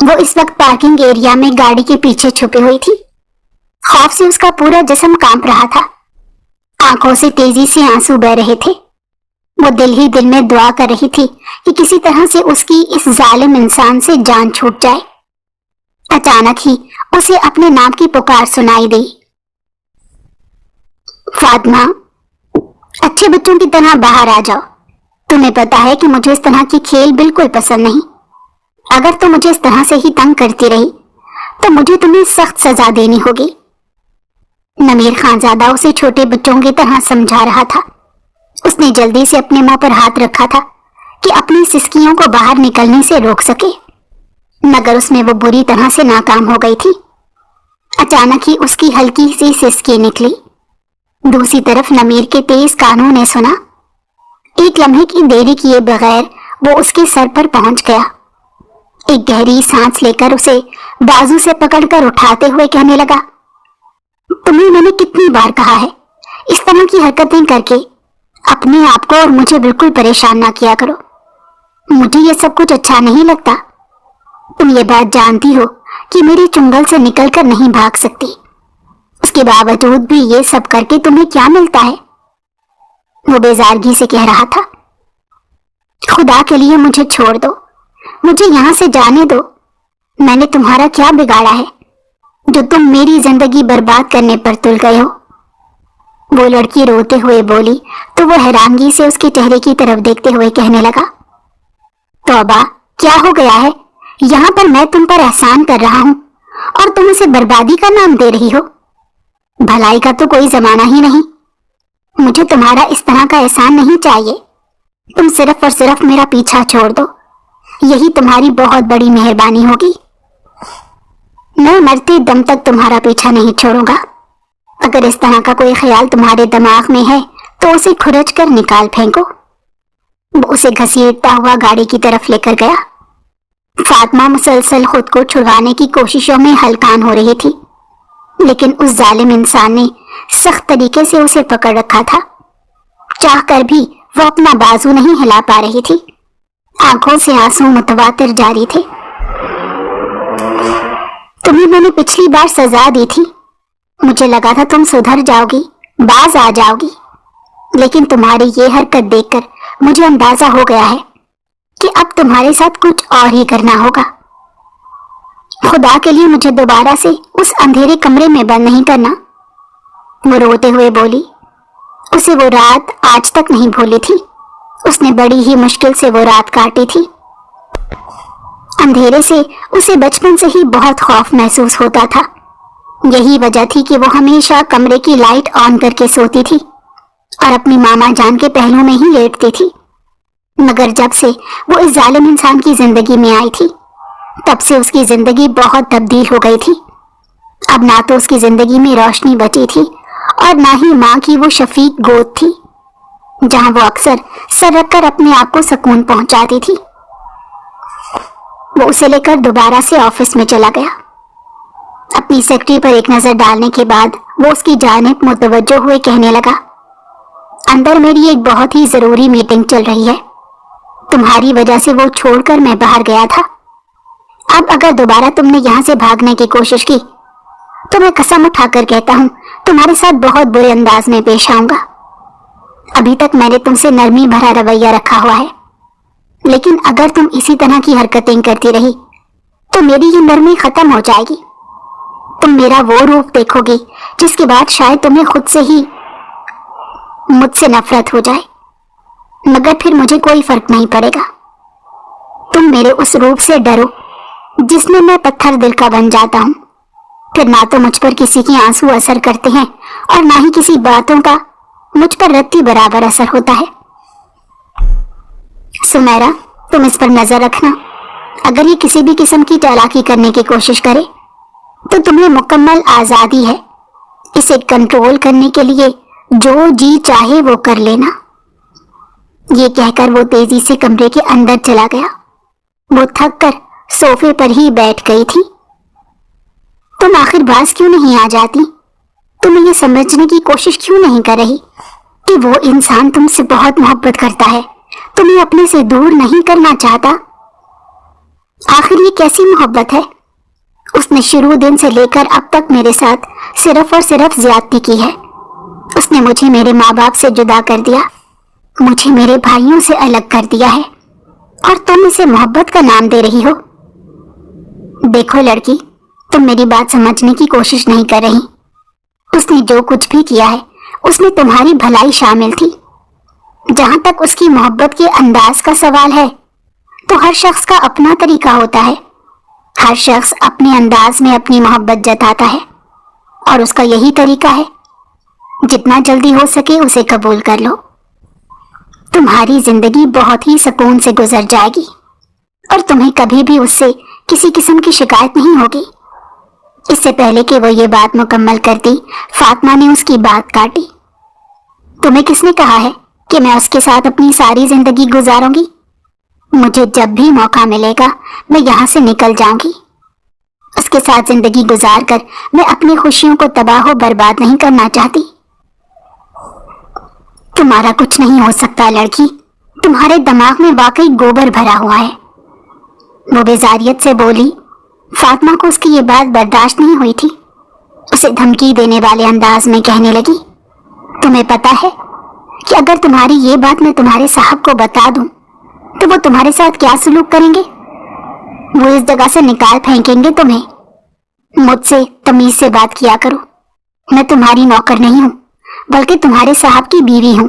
वो इस वक्त पार्किंग एरिया में गाड़ी के पीछे छुपी हुई थी। खौफ से उसका पूरा जिस्म कांप रहा था। आंखों से तेजी से आंसू बह रहे थे। वो दिल ही दिल में दुआ कर रही थी कि किसी तरह से उसकी इस जालिम इंसान से जान छूट जाए। अचानक ही उसे अपने नाम की पुकार सुनाई दी। फातिमा, अच्छे बच्चों की तरह बाहर आ जाओ। तुम्हें पता है कि मुझे इस तरह की खेल बिल्कुल पसंद नहीं। अगर तुम मुझे इस तरह से ही तंग करती रही तो मुझे तुम्हें सख्त सजा देनी होगी। नमीर खानजादा उसे छोटे बच्चों की तरह समझा रहा था। उसने जल्दी से अपने मुंह पर हाथ रखा था कि अपनी सिसकियों को बाहर निकलने से रोक सके, मगर उसमें वो बुरी तरह से नाकाम हो गई थी। अचानक ही उसकी हल्की सी सिसकी निकली। दूसरी तरफ नमीर के तेज कानों ने सुना। एक लम्हे की देरी किए बगैर वो उसके सर पर पहुंच गया। एक गहरी सांस लेकर उसे बाजू से पकड़कर उठाते हुए कहने लगा, तुम्हें मैंने कितनी बार कहा है, इस तरह की हरकतें करके अपने आप को और मुझे बिल्कुल परेशान ना किया करो। मुझे ये सब कुछ अच्छा नहीं लगता। तुम ये बात जानती हो कि मेरी चुंगल से निकलकर नहीं भाग सकती। उसके बावजूद भी ये सब करके तुम्हें क्या मिलता है? वो बेजारगी से कह रहा था। खुदा के लिए मुझे छोड़ दो, मुझे यहां से जाने दो। मैंने तुम्हारा क्या बिगाड़ा है जो तुम मेरी जिंदगी बर्बाद करने पर तुल गए हो? वो लड़की रोते हुए बोली तो वो हैरानगी से उसके चेहरे की तरफ देखते हुए कहने लगा, तौबा, क्या हो गया है? यहाँ पर मैं तुम पर एहसान कर रहा हूँ और तुम उसे बर्बादी का नाम दे रही हो। भलाई का तो कोई जमाना ही नहीं। मुझे तुम्हारा इस तरह का एहसान नहीं चाहिए। तुम सिर्फ और सिर्फ मेरा पीछा छोड़ दो, यही तुम्हारी बहुत बड़ी मेहरबानी होगी। मैं मरते दम तक तुम्हारा पीछा नहीं छोड़ूंगा। अगर इस तरह का कोई ख्याल तुम्हारे दिमाग में है तो उसे खुरच कर निकाल फेंको। वो उसे घसीटता हुआ गाड़ी की तरफ लेकर गया। फातिमा मुसलसल खुद को छुड़वाने की कोशिशों में हलकान हो रही थी, लेकिन उस जालिम इंसान ने सख्त तरीके से उसे पकड़ रखा था। चाह कर भी वो अपना बाजू नहीं हिला पा रही थी। आंखों से आंसू मुतवातिर जारी थे। तुम्हें मैंने पिछली बार सजा दी थी। मुझे लगा था तुम सुधर जाओगी, बाज आ जाओगी, लेकिन तुम्हारी ये हरकत देखकर मुझे अंदाजा हो गया है कि अब तुम्हारे साथ कुछ और ही करना होगा। खुदा के लिए मुझे दोबारा से उस अंधेरे कमरे में बंद नहीं करना। वो रोते हुए बोली। उसे वो रात आज तक नहीं भूली थी। उसने बड़ी ही मुश्किल से वो रात काटी थी। अंधेरे से उसे बचपन से ही बहुत खौफ महसूस होता था। यही वजह थी कि वो हमेशा कमरे की लाइट ऑन करके सोती थी और अपनी मामा जान के पहलू में ही लेटती थी। मगर जब से वो इस जालिम इंसान की जिंदगी में आई थी, तब से उसकी जिंदगी बहुत तब्दील हो गई थी। अब ना तो उसकी जिंदगी में रोशनी बची थी और ना ही माँ की वो शफीक गोद थी, जहां वो अक्सर सर रखकर अपने आप को सुकून पहुंचाती थी। वो उसे लेकर दोबारा से ऑफिस में चला गया। अपनी सेक्रेटरी पर एक नजर डालने के बाद वो उसकी जानिब मुतवज्जो हुए कहने लगा, अंदर मेरी एक बहुत ही जरूरी मीटिंग चल रही है। तुम्हारी वजह से वो छोड़कर मैं बाहर गया था। अब अगर दोबारा तुमने यहाँ से भागने की कोशिश की तो मैं कसम उठाकर कहता हूँ तुम्हारे साथ बहुत बुरे अंदाज में पेश आऊंगा। अभी तक मैंने तुमसे नरमी भरा रवैया रखा हुआ है, लेकिन अगर तुम इसी तरह की हरकतें करती रही तो मेरी ये नरमी खत्म हो जाएगी। तुम मेरा वो रूप देखोगी जिसके बाद शायद तुम्हें खुद से ही मुझसे नफरत हो जाए, मगर फिर मुझे कोई फर्क नहीं पड़ेगा। तुम मेरे उस रूप से डरो जिसमें मैं पत्थर दिल का बन जाता हूँ। फिर ना तो मुझ पर किसी के आंसू असर करते हैं और ना ही किसी बातों का मुझ पर रत्ती बराबर असर होता है। सुमेरा, तुम इस पर नजर रखना। अगर ये किसी भी किस्म की चालाकी करने की कोशिश करे तो तुम्हें मुकम्मल आजादी है। इसे कंट्रोल करने के लिए जो जी चाहे वो कर लेना। ये कहकर वो तेजी से कमरे के अंदर चला गया। वो थक कर सोफे पर ही बैठ गई थी। तुम आखिर बाज क्यों नहीं आ जाती? तुम्हें ये समझने की कोशिश क्यों नहीं कर रही कि वो इंसान तुमसे बहुत मोहब्बत करता है, तुम्हें अपने से दूर नहीं करना चाहता? आखिर ये कैसी मोहब्बत है? उसने शुरू दिन से लेकर अब तक मेरे साथ सिर्फ और सिर्फ ज्यादती की है। उसने मुझे मेरे माँ बाप से जुदा कर दिया, मुझे मेरे भाइयों से अलग कर दिया है, और तुम इसे मोहब्बत का नाम दे रही हो। देखो लड़की, तुम मेरी बात समझने की कोशिश नहीं कर रही। उसने जो कुछ भी किया है उसमें तुम्हारी भलाई शामिल थी। जहां तक उसकी मोहब्बत के अंदाज का सवाल है, तो हर शख्स का अपना तरीका होता है। हर शख्स अपने अंदाज में अपनी मोहब्बत जताता है, और उसका यही तरीका है। जितना जल्दी हो सके उसे कबूल कर लो। तुम्हारी जिंदगी बहुत ही सुकून से गुजर जाएगी, और तुम्हें कभी भी उससे किसी किस्म की शिकायत नहीं होगी। इससे पहले कि वो ये बात मुकम्मल करती, फातिमा ने उसकी बात काटी। तुम्हें किसने कहा है कि मैं उसके साथ अपनी सारी जिंदगी गुजारूंगी? मुझे जब भी मौका मिलेगा मैं यहाँ से निकल जाऊंगी। उसके साथ जिंदगी गुजार कर मैं अपनी खुशियों को तबाह बर्बाद नहीं करना चाहती। तुम्हारा कुछ नहीं हो सकता लड़की, तुम्हारे दिमाग में वाकई गोबर भरा हुआ है। वो बेजारियत से बोली। फातिमा को उसकी ये बात बर्दाश्त नहीं हुई थी। उसे धमकी देने वाले अंदाज में कहने लगी, तुम्हें पता है कि अगर तुम्हारी ये बात मैं तुम्हारे साहब को बता दूं तो वो तुम्हारे साथ क्या सलूक करेंगे? वो इस जगह से निकाल फेंकेंगे तुम्हें। मुझसे तमीज से बात किया करो। मैं तुम्हारी नौकर नहीं हूं, बल्कि तुम्हारे साहब की बीवी हूं।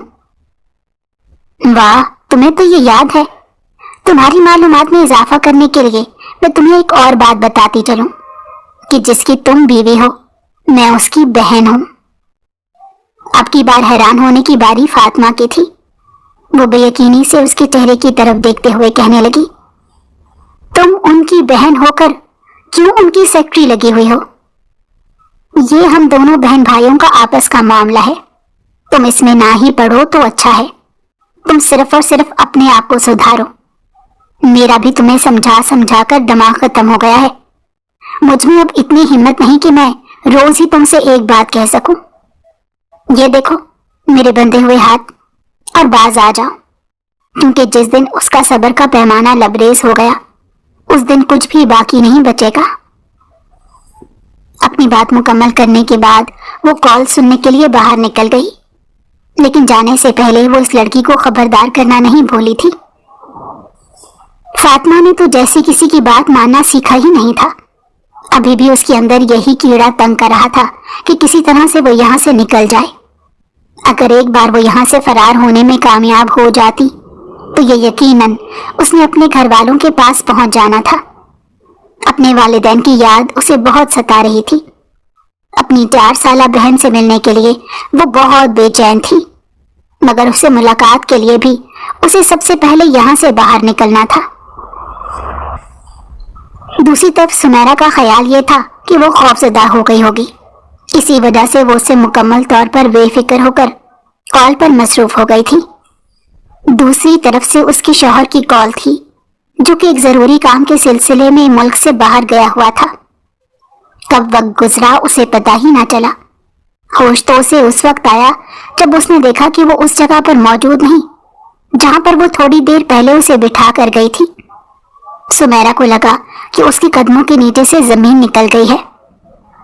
वाह, तुम्हें तो ये याद है। तुम्हारी मालूमात में इजाफा करने के लिए मैं तुम्हें एक और बात बताती चलूं कि जिसकी तुम बीवी हो, मैं उसकी बहन हूं। अब की बार हैरान होने की बारी फातिमा की थी। वो बेयकीनी से उसके चेहरे की तरफ देखते हुए कहने लगी, तुम उनकी बहन होकर क्यों उनकी सेक्रेटरी लगी हुई हो? ये हम दोनों बहन भाइयों का आपस का मामला है। तुम इसमें ना ही पढ़ो तो अच्छा है। तुम सिर्फ और सिर्फ अपने आप को सुधारो। मेरा भी तुम्हें समझा समझा कर दिमाग खत्म हो गया है। मुझ में अब इतनी हिम्मत नहीं कि मैं रोज ही तुमसे एक बात कह सकूं। ये देखो मेरे बंधे हुए हाथ, और बाज आ जाओ, क्योंकि जिस दिन उसका सब्र का पैमाना लबरेज हो गया, उस दिन कुछ भी बाकी नहीं बचेगा। अपनी बात मुकम्मल करने के बाद वो कॉल सुनने के लिए बाहर निकल गई, लेकिन जाने से पहले वो इस लड़की को खबरदार करना नहीं भूली थी। फातिमा ने तो जैसे किसी की बात मानना सीखा ही नहीं था। अभी भी उसके अंदर यही कीड़ा तंग कर रहा था कि किसी तरह से वो यहाँ से निकल जाए। अगर एक बार वो यहाँ से फरार होने में कामयाब हो जाती तो ये यकीनन उसने अपने घर वालों के पास पहुंच जाना था। अपने वालिदैन की याद उसे बहुत सता रही थी। अपनी 4 साला बहन से मिलने के लिए वो बहुत बेचैन थी, मगर उससे मुलाकात के लिए भी उसे सबसे पहले यहाँ से बाहर निकलना था। दूसरी तरफ सुनैरा का ख्याल ये था कि वो खौफजदा हो गई होगी। इसी वजह से वो उससे मुकम्मल तौर पर बेफिक्र होकर कॉल पर मसरूफ हो गई थी। दूसरी तरफ से उसके शौहर की कॉल थी, जो कि एक जरूरी काम के सिलसिले में मुल्क से बाहर गया हुआ था। कब वक्त गुजरा उसे पता ही ना चला। होश तो उसे उस वक्त आया जब उसने देखा कि वो उस जगह पर मौजूद नहीं जहां पर वो थोड़ी देर पहले उसे बिठा कर गई थी। सुमैरा को लगा कि उसके कदमों के नीचे से जमीन निकल गई है।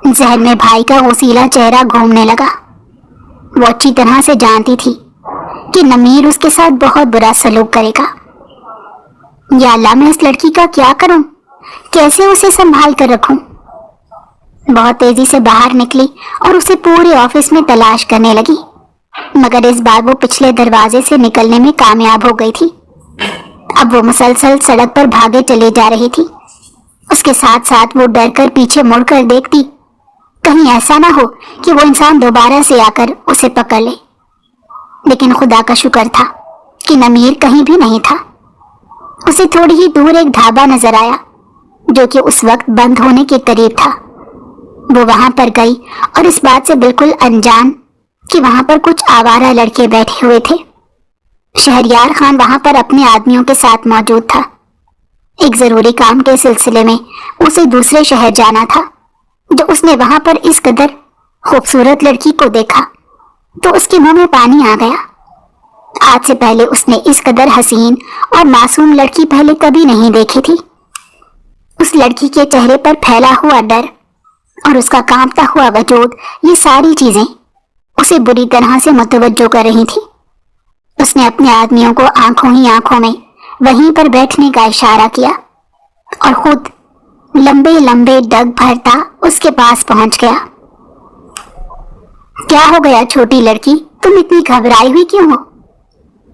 जहन में भाई का वसीला चेहरा घूमने लगा। वो अच्छी तरह से जानती थी कि नमीर उसके साथ बहुत बुरा सलूक करेगा। या अल्लाह, मैं इस लड़की का क्या करूं? कैसे उसे संभाल कर रखूं? बहुत तेजी से बाहर निकली और उसे पूरे ऑफिस में तलाश करने लगी, मगर इस बार वो पिछले दरवाजे से निकलने में कामयाब हो गई थी। अब वो मुसलसल सड़क पर भागे चले जा रही थी। उसके साथ साथ वो डर कर पीछे मुड़कर देखती, कहीं ऐसा ना हो कि वो इंसान दोबारा से आकर उसे पकड़ ले। लेकिन खुदा का शुक्र था कि नमीर कहीं भी नहीं था। उसे थोड़ी ही दूर एक ढाबा नजर आया, जो कि उस वक्त बंद होने के करीब था। वो वहां पर गई और इस बात से बिल्कुल अनजान कि वहां पर कुछ आवारा लड़के बैठे हुए थे। शहरयार खान वहां पर अपने आदमियों के साथ मौजूद था। एक जरूरी काम के सिलसिले में उसे दूसरे शहर जाना था। जब उसने वहां पर इस कदर खूबसूरत लड़की को देखा तो उसके मुंह में पानी आ गया। आज से पहले उसने इस कदर हसीन और मासूम लड़की पहले कभी नहीं देखी थी। उस लड़की के चेहरे पर फैला हुआ डर और उसका कांपता हुआ वजूद, ये सारी चीजें उसे बुरी तरह से मुतवज्जो कर रही थी। उसने अपने आदमियों को आंखों ही आंखों में वहीं पर बैठने का इशारा किया और खुद लंबे लंबे डग भरता उसके पास पहुंच गया। क्या हो गया छोटी लड़की, तुम इतनी घबराई हुई क्यों हो?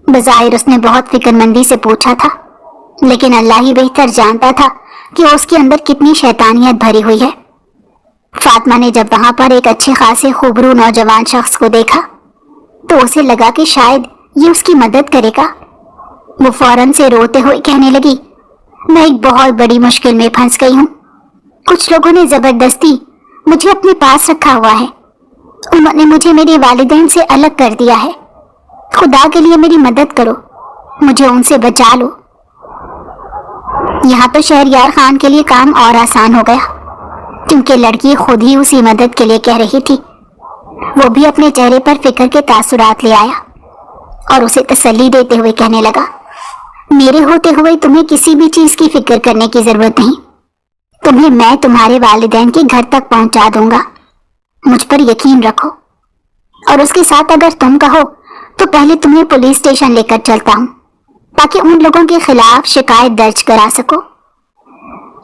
बज़ाहिर उसने बहुत फिक्रमंदी से पूछा था, लेकिन अल्लाह ही बेहतर जानता था कि उसके अंदर कितनी शैतानियत भरी हुई है। फातिमा ने जब वहां पर एक अच्छे खासे खूबरू नौजवान शख्स को देखा तो उसे लगा कि शायद ये उसकी मदद करेगा। वो फौरन से रोते हुए कहने लगी, मैं एक बहुत बड़ी मुश्किल में फंस गई हूँ। कुछ लोगों ने जबरदस्ती मुझे अपने पास रखा हुआ है। उन्होंने मुझे मेरे वालिदैन से अलग कर दिया है। खुदा के लिए मेरी मदद करो, मुझे उनसे बचा लो। यहाँ तो शहरयार खान के लिए काम और आसान हो गया, क्योंकि लड़की खुद ही उसी मदद के लिए कह रही थी। वो भी अपने चेहरे पर फिक्र के तासुरात ले आया और उसे तसल्ली देते हुए कहने लगा, मेरे होते हुए तुम्हें किसी भी चीज की फिक्र करने की जरूरत नहीं। तुम्हें मैं तुम्हारे वालिदैन के घर तक पहुंचा दूंगा, मुझ पर यकीन रखो। और उसके साथ अगर तुम कहो तो पहले तुम्हें पुलिस स्टेशन लेकर चलता हूँ, ताकि उन लोगों के खिलाफ शिकायत दर्ज करा सको।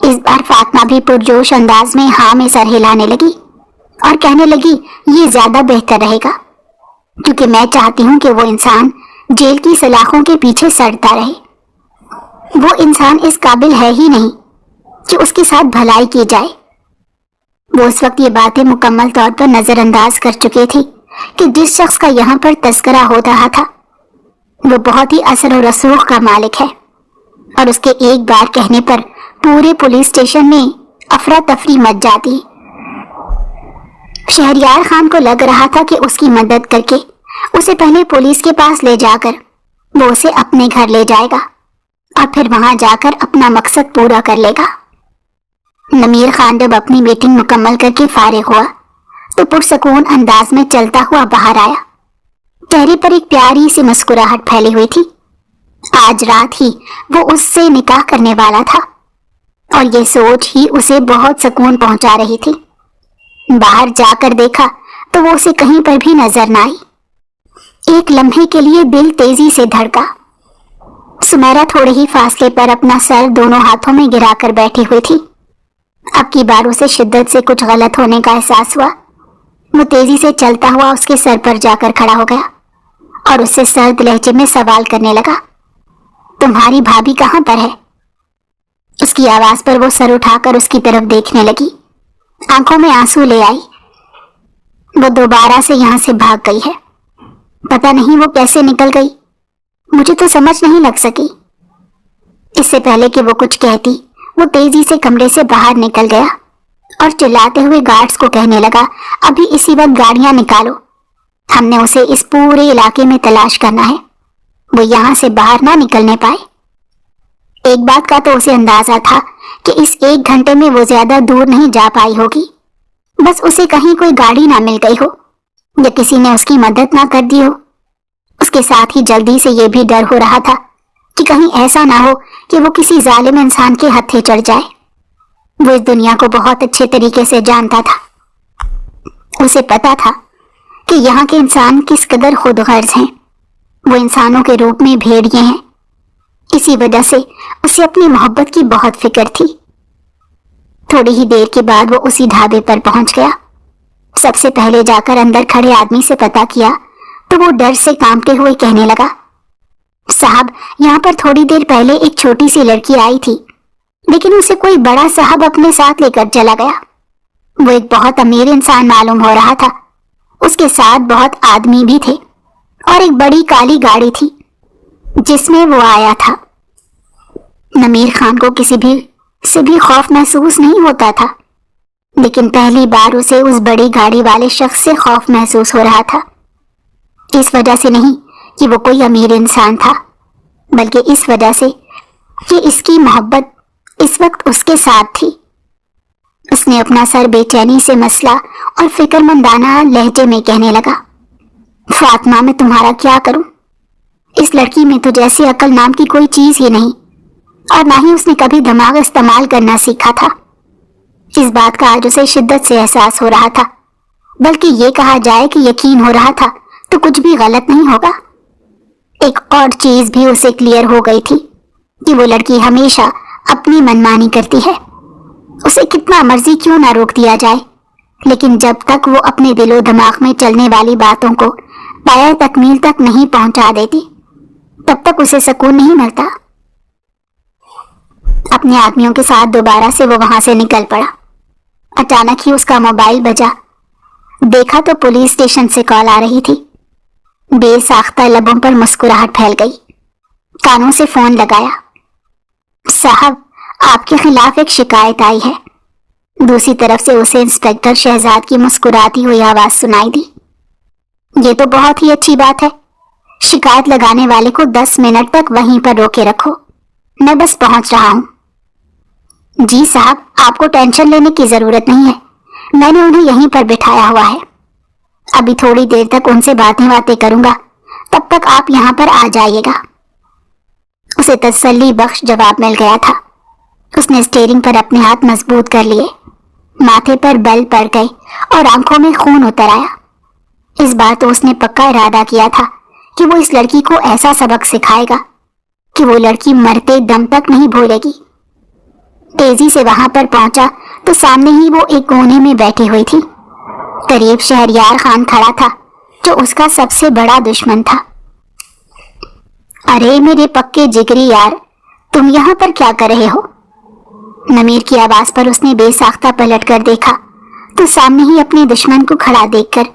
इस बार फातिमा भी पुरजोश अंदाज में हाँ में सर हिलाने लगी और कहने लगी, ये ज्यादा बेहतर रहेगा, क्योंकि मैं चाहती हूँ कि वो इंसान जेल की सलाखों के पीछे सड़ता रहे। वो इंसान इस काबिल है ही नहीं कि उसके साथ भलाई की जाए। वो उस वक्त ये बातें मुकम्मल तौर पर नजरअंदाज कर चुके थे कि जिस शख्स का यहाँ पर तस्करा हो रहा था वो बहुत ही असर और रसूख का मालिक है, और उसके एक बार कहने पर पूरे पुलिस स्टेशन में अफरा तफरी मच जाती। शहरयार खान को लग रहा था कि उसकी मदद करके उसे पहले पुलिस के पास ले जाकर वो उसे अपने घर ले जाएगा और फिर वहां जाकर अपना मकसद पूरा कर लेगा। नमीर खान जब अपनी मीटिंग मुकम्मल करके फारिग हुआ तो पुरसकून अंदाज में चलता हुआ बाहर आया। चेहरे पर एक प्यारी सी मुस्कुराहट फैली हुई थी। आज रात ही वो उससे निकाह करने वाला था और ये सोच ही उसे बहुत सुकून पहुंचा रही थी। बाहर जाकर देखा तो वो उसे कहीं पर भी नजर न आई। एक लम्हे के लिए दिल तेजी से धड़का। सुमेरा थोड़े ही फासले पर अपना सर दोनों हाथों में गिराकर बैठी हुई थी। अब की बार उसे शिद्दत से कुछ गलत होने का एहसास हुआ। वो तेजी से चलता हुआ उसके सर पर जाकर खड़ा हो गया और उससे सर्द लहजे में सवाल करने लगा, तुम्हारी भाभी कहाँ पर है? उसकी आवाज पर वो सर उठाकर उसकी तरफ देखने लगी। आंखों में आंसू ले आई। वो दोबारा से यहाँ से भाग गई है। पता नहीं वो कैसे निकल गई, मुझे तो समझ नहीं लग सकी। इससे पहले कि वो कुछ कहती वो तेजी से कमरे से बाहर निकल गया और चिल्लाते हुए गार्ड्स को कहने लगा, अभी इसी वक्त गाड़ियां निकालो, हमने उसे इस पूरे इलाके में तलाश करना है, वो यहाँ से बाहर ना निकलने पाए। एक बात का तो उसे अंदाजा था कि इस 1 घंटे में वो ज्यादा दूर नहीं जा पाई होगी। बस उसे कहीं कोई गाड़ी ना मिल गई हो या किसी ने उसकी मदद ना कर दी हो। उसके साथ ही जल्दी से ये भी डर हो रहा था कि कहीं ऐसा ना हो कि वो किसी जालिम इंसान के हत्थे चढ़ जाए। वो इस दुनिया को बहुत अच्छे तरीके से जानता था। उसे पता था कि यहाँ के इंसान किस कदर खुदगर्ज हैं। वो इंसानों के रूप में भेड़िए हैं। इसी वजह से उसे अपनी मोहब्बत की बहुत फिक्र थी। थोड़ी ही देर के बाद वो उसी ढाबे पर पहुंच गया। सबसे पहले जाकर अंदर खड़े आदमी से पता किया तो वो डर से कांपते हुए कहने लगा, साहब, यहाँ पर थोड़ी देर पहले एक छोटी सी लड़की आई थी, लेकिन उसे कोई बड़ा साहब अपने साथ लेकर चला गया। वो एक बहुत अमीर इंसान मालूम हो रहा था। उसके साथ बहुत आदमी भी थे और एक बड़ी काली गाड़ी थी जिसमें वो आया था। नमीर खान को किसी भी से भी खौफ महसूस नहीं होता था, लेकिन पहली बार उसे उस बड़ी गाड़ी वाले शख्स से खौफ महसूस हो रहा था। इस वजह से नहीं कि वो कोई अमीर इंसान था, बल्कि इस वजह से कि इसकी मोहब्बत इस वक्त उसके साथ थी। उसने अपना सर बेचैनी से मसला और फिक्रमंदाना लहजे में कहने लगा, फातिमा, मैं तुम्हारा क्या करूं? इस लड़की में तो जैसी अकल नाम की कोई चीज ही नहीं। और ना ही उसने कभी दिमाग इस्तेमाल करना सीखा था। इस बात का आज उसे शिद्दत से एहसास हो रहा था, बल्कि ये कहा जाए कि यकीन हो रहा था तो कुछ भी गलत नहीं होगा। एक और चीज भी उसे क्लियर हो गई थी कि वो लड़की हमेशा अपनी मनमानी करती है। उसे कितना मर्जी क्यों ना रोक दिया जाए, लेकिन जब तक वो अपने दिलो दिमाग में चलने वाली बातों को पाया तकमील तक नहीं पहुंचा देती, तब तक उसे सुकून नहीं मिलता। अपने आदमियों के साथ दोबारा से वो वहां से निकल पड़ा। अचानक ही उसका मोबाइल बजा। देखा तो पुलिस स्टेशन से कॉल आ रही थी। बेसाख्ता लबों पर मुस्कुराहट फैल गई। कानों से फोन लगाया। साहब, आपके खिलाफ एक शिकायत आई है। दूसरी तरफ से उसे इंस्पेक्टर शहजाद की मुस्कुराती हुई आवाज सुनाई दी। ये तो बहुत ही अच्छी बात है। शिकायत लगाने वाले को 10 मिनट तक वहीं पर रोके रखो, मैं बस पहुंच रहा हूं। जी साहब, आपको टेंशन लेने की जरूरत नहीं है, मैंने उन्हें यहीं पर बिठाया हुआ है। अभी थोड़ी देर तक उनसे बातें करूंगा, तब तक आप यहां पर आ जाइएगा। उसे तसल्ली बख्श जवाब मिल गया था। उसने स्टीयरिंग पर अपने हाथ मजबूत कर लिए। माथे पर बल पड़ गए और आंखों में खून उतर आया। इस बार तो उसने पक्का इरादा किया था कि वो इस लड़की को ऐसा सबक सिखाएगा कि वो लड़की मरते दम तक नहीं भूलेगी। तेजी से वहां पर पहुंचा तो सामने ही वो एक कोने में बैठी हुई थी। करीब शहरयार खान खड़ा था, जो उसका सबसे बड़ा दुश्मन था। अरे मेरे पक्के जिगरी यार, तुम यहाँ पर क्या कर रहे हो? नमीर की आवाज पर उसने बेसाख्ता पलट कर देखा तो सामने ही अपने दुश्मन को खड़ा देखकर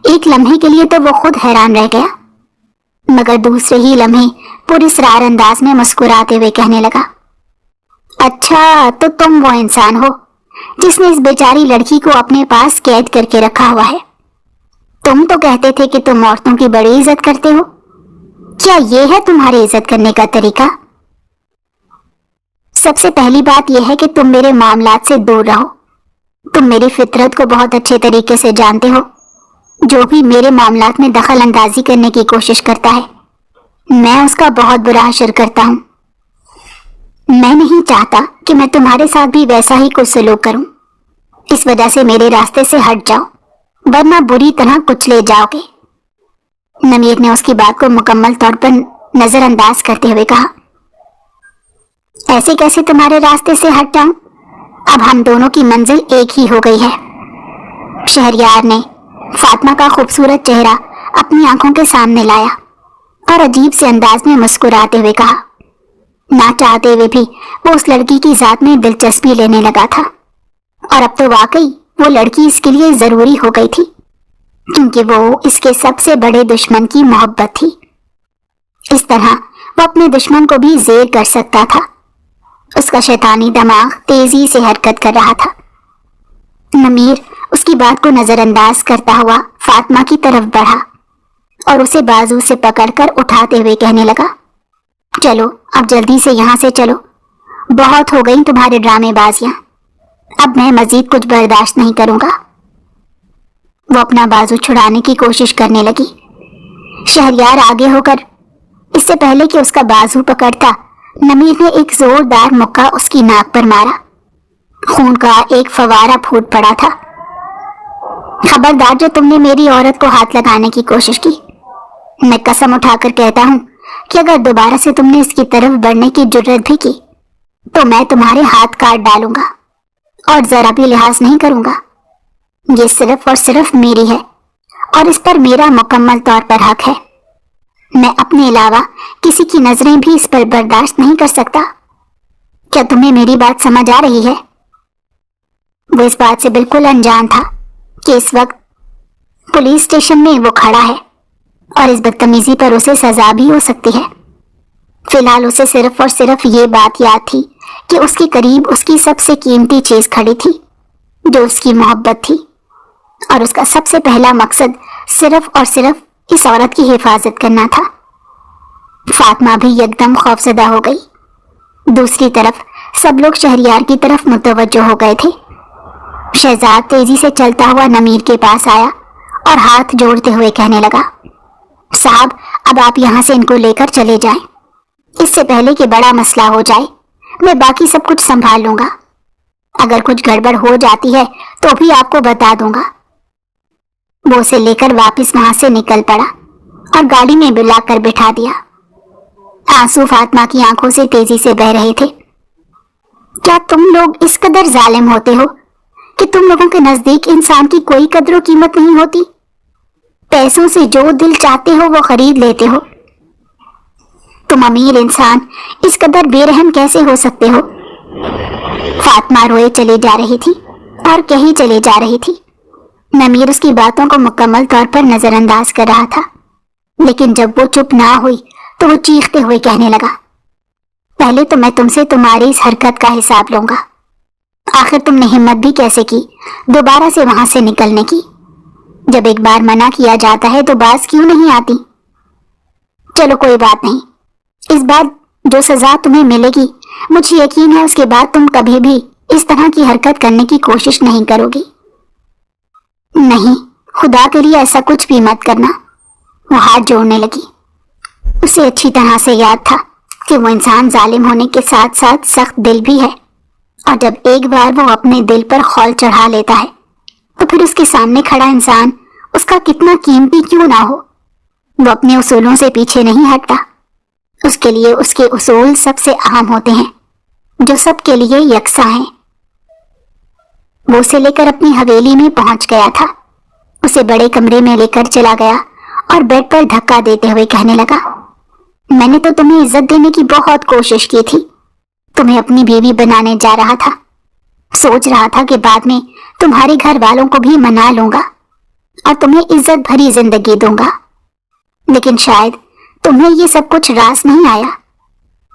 एक लम्हे के लिए तो वो खुद हैरान रह गया, मगर दूसरे ही लम्हे पुरस्कार अंदाज में मुस्कुराते हुए कहने लगा, अच्छा तो तुम वो इंसान हो जिसने इस बेचारी लड़की को अपने पास कैद करके रखा हुआ है। तुम तो कहते थे कि तुम औरतों की बड़ी इज्जत करते हो। क्या ये है तुम्हारी इज्जत करने का तरीका? सबसे पहली बात यह है कि तुम मेरे मामलात से दूर रहो। तुम मेरी फितरत को बहुत अच्छे तरीके से जानते हो। जो भी मेरे मामलात में दखल अंदाजी करने की कोशिश करता है, मैं उसका बहुत बुरा असर करता हूं। मैं नहीं चाहता कि मैं तुम्हारे साथ भी वैसा ही कुछ सलूक करूं। इस वजह से मेरे रास्ते से हट जाओ, वरना बुरी तरह कुचले जाओगे। नमीर ने उसकी बात को मुकम्मल तौर पर नजरअंदाज करते हुए कहा, ऐसे कैसे तुम्हारे रास्ते से हट जाऊं? अब हम दोनों की मंजिल एक ही हो गई है। शहरयार ने फातिमा का खूबसूरत चेहरा अपनी आंखों के सामने लाया और अजीब से अंदाज में मुस्कुराते हुए कहा। ना चाहते हुए भी वो उस लड़की की जात में दिलचस्पी लेने लगा था, और अब तो वाकई वो लड़की इसके लिए जरूरी हो गई थी, क्योंकि वो इसके सबसे बड़े दुश्मन की मोहब्बत थी। इस तरह वो अपने दुश्मन को भी जेर कर सकता था। उसका शैतानी दिमाग तेजी से हरकत कर रहा था। नमीर उसकी बात को नजरअंदाज करता हुआ फातिमा की तरफ बढ़ा और उसे बाजू से पकड़कर उठाते हुए कहने लगा, चलो अब जल्दी से यहाँ से चलो, बहुत हो गई तुम्हारे ड्रामेबाजियां, अब मैं मजीद कुछ बर्दाश्त नहीं करूंगा। वो अपना बाजू छुड़ाने की कोशिश करने लगी। शहरयार आगे होकर इससे पहले कि उसका बाजू पकड़ता, नमीर ने एक जोरदार मुक्का उसकी नाक पर मारा। खून का एक फवारा फूट पड़ा था। खबरदार जो तुमने मेरी औरत को हाथ लगाने की कोशिश की, मैं कसम उठाकर कहता हूं कि अगर दोबारा से तुमने इसकी तरफ बढ़ने की जुर्रत भी की तो मैं तुम्हारे हाथ काट डालूंगा और जरा भी लिहाज नहीं करूंगा। ये सिर्फ और सिर्फ मेरी है और इस पर मेरा मुकम्मल तौर पर हक है। मैं अपने अलावा किसी की नजरें भी इस पर बर्दाश्त नहीं कर सकता। क्या तुम्हें मेरी बात समझ आ रही है? वो इस बात से बिल्कुल अनजान था कि इस वक्त पुलिस स्टेशन में वो खड़ा है और इस बदतमीजी पर उसे सजा भी हो सकती है। फिलहाल उसे सिर्फ और सिर्फ ये बात याद थी कि उसके करीब उसकी सबसे कीमती चीज खड़ी थी, जो उसकी मोहब्बत थी, और उसका सबसे पहला मकसद सिर्फ और सिर्फ इस औरत की हिफाजत करना था। फातिमा भी एकदम खौफजदा हो गई। दूसरी तरफ सब लोग शहरयार की तरफ मुतवज्जो हो गए थे। शहजाद तेजी से चलता हुआ नमीर के पास आया और हाथ जोड़ते हुए कहने लगा, साहब अब आप यहाँ से इनको लेकर चले जाएं, इससे पहले कि बड़ा मसला हो जाए। मैं बाकी सब कुछ संभाल लूंगा। अगर कुछ गड़बड़ हो जाती है तो भी आपको बता दूंगा। वो उसे लेकर वापस वहां से निकल पड़ा और गाड़ी में बुलाकर बिठा दिया। आंसू फातिमा की आंखों से तेजी से बह रहे थे। क्या तुम लोग इस कदर जालिम होते हो कि तुम लोगों के नजदीक इंसान की कोई कदर कीमत नहीं होती? पैसों से जो दिल चाहते हो वो खरीद लेते हो। तुम अमीर इंसान इस कदर बेरहम कैसे हो सकते हो? फातिमा रोए चले जा रही थी और कहीं चले जा रही थी। नमीर उसकी बातों को मुकम्मल तौर पर नजरअंदाज कर रहा था, लेकिन जब वो चुप ना हुई तो वो चीखते हुए कहने लगा, पहले तो मैं तुमसे तुम्हारी इस हरकत का हिसाब लूंगा। आखिर तुमने हिम्मत भी कैसे की दोबारा से वहां से निकलने की? जब एक बार मना किया जाता है तो बात क्यों नहीं आती? चलो कोई बात नहीं, इस बार जो सजा तुम्हें मिलेगी मुझे यकीन है उसके बाद तुम कभी भी इस तरह की हरकत करने की कोशिश नहीं करोगी। नहीं, खुदा के लिए ऐसा कुछ भी मत करना। वो हाथ जोड़ने लगी। उसे अच्छी तरह से याद था कि वो इंसान जालिम होने के साथ साथ सख्त दिल भी है, और जब एक बार वो अपने दिल पर खौल चढ़ा लेता है तो फिर उसके सामने खड़ा इंसान उसका कितना कीमती क्यों ना हो, वो अपने उसूलों से पीछे नहीं हटता। उसके लिए उसके उसूल सबसे अहम होते हैं, जो सबके लिए यकसा हैं। वो उसे लेकर अपनी हवेली में पहुंच गया था। उसे बड़े कमरे में लेकर चला गया और बेड पर धक्का देते हुए कहने लगा, मैंने तो तुम्हें इज्जत देने की बहुत कोशिश की थी। तुम्हें अपनी बीवी बनाने जा रहा था। सोच रहा था कि बाद में तुम्हारे घर वालों को भी मना लूंगा और तुम्हें इज्जत भरी जिंदगी दूंगा, लेकिन शायद तुम्हें ये सब कुछ रास नहीं आया।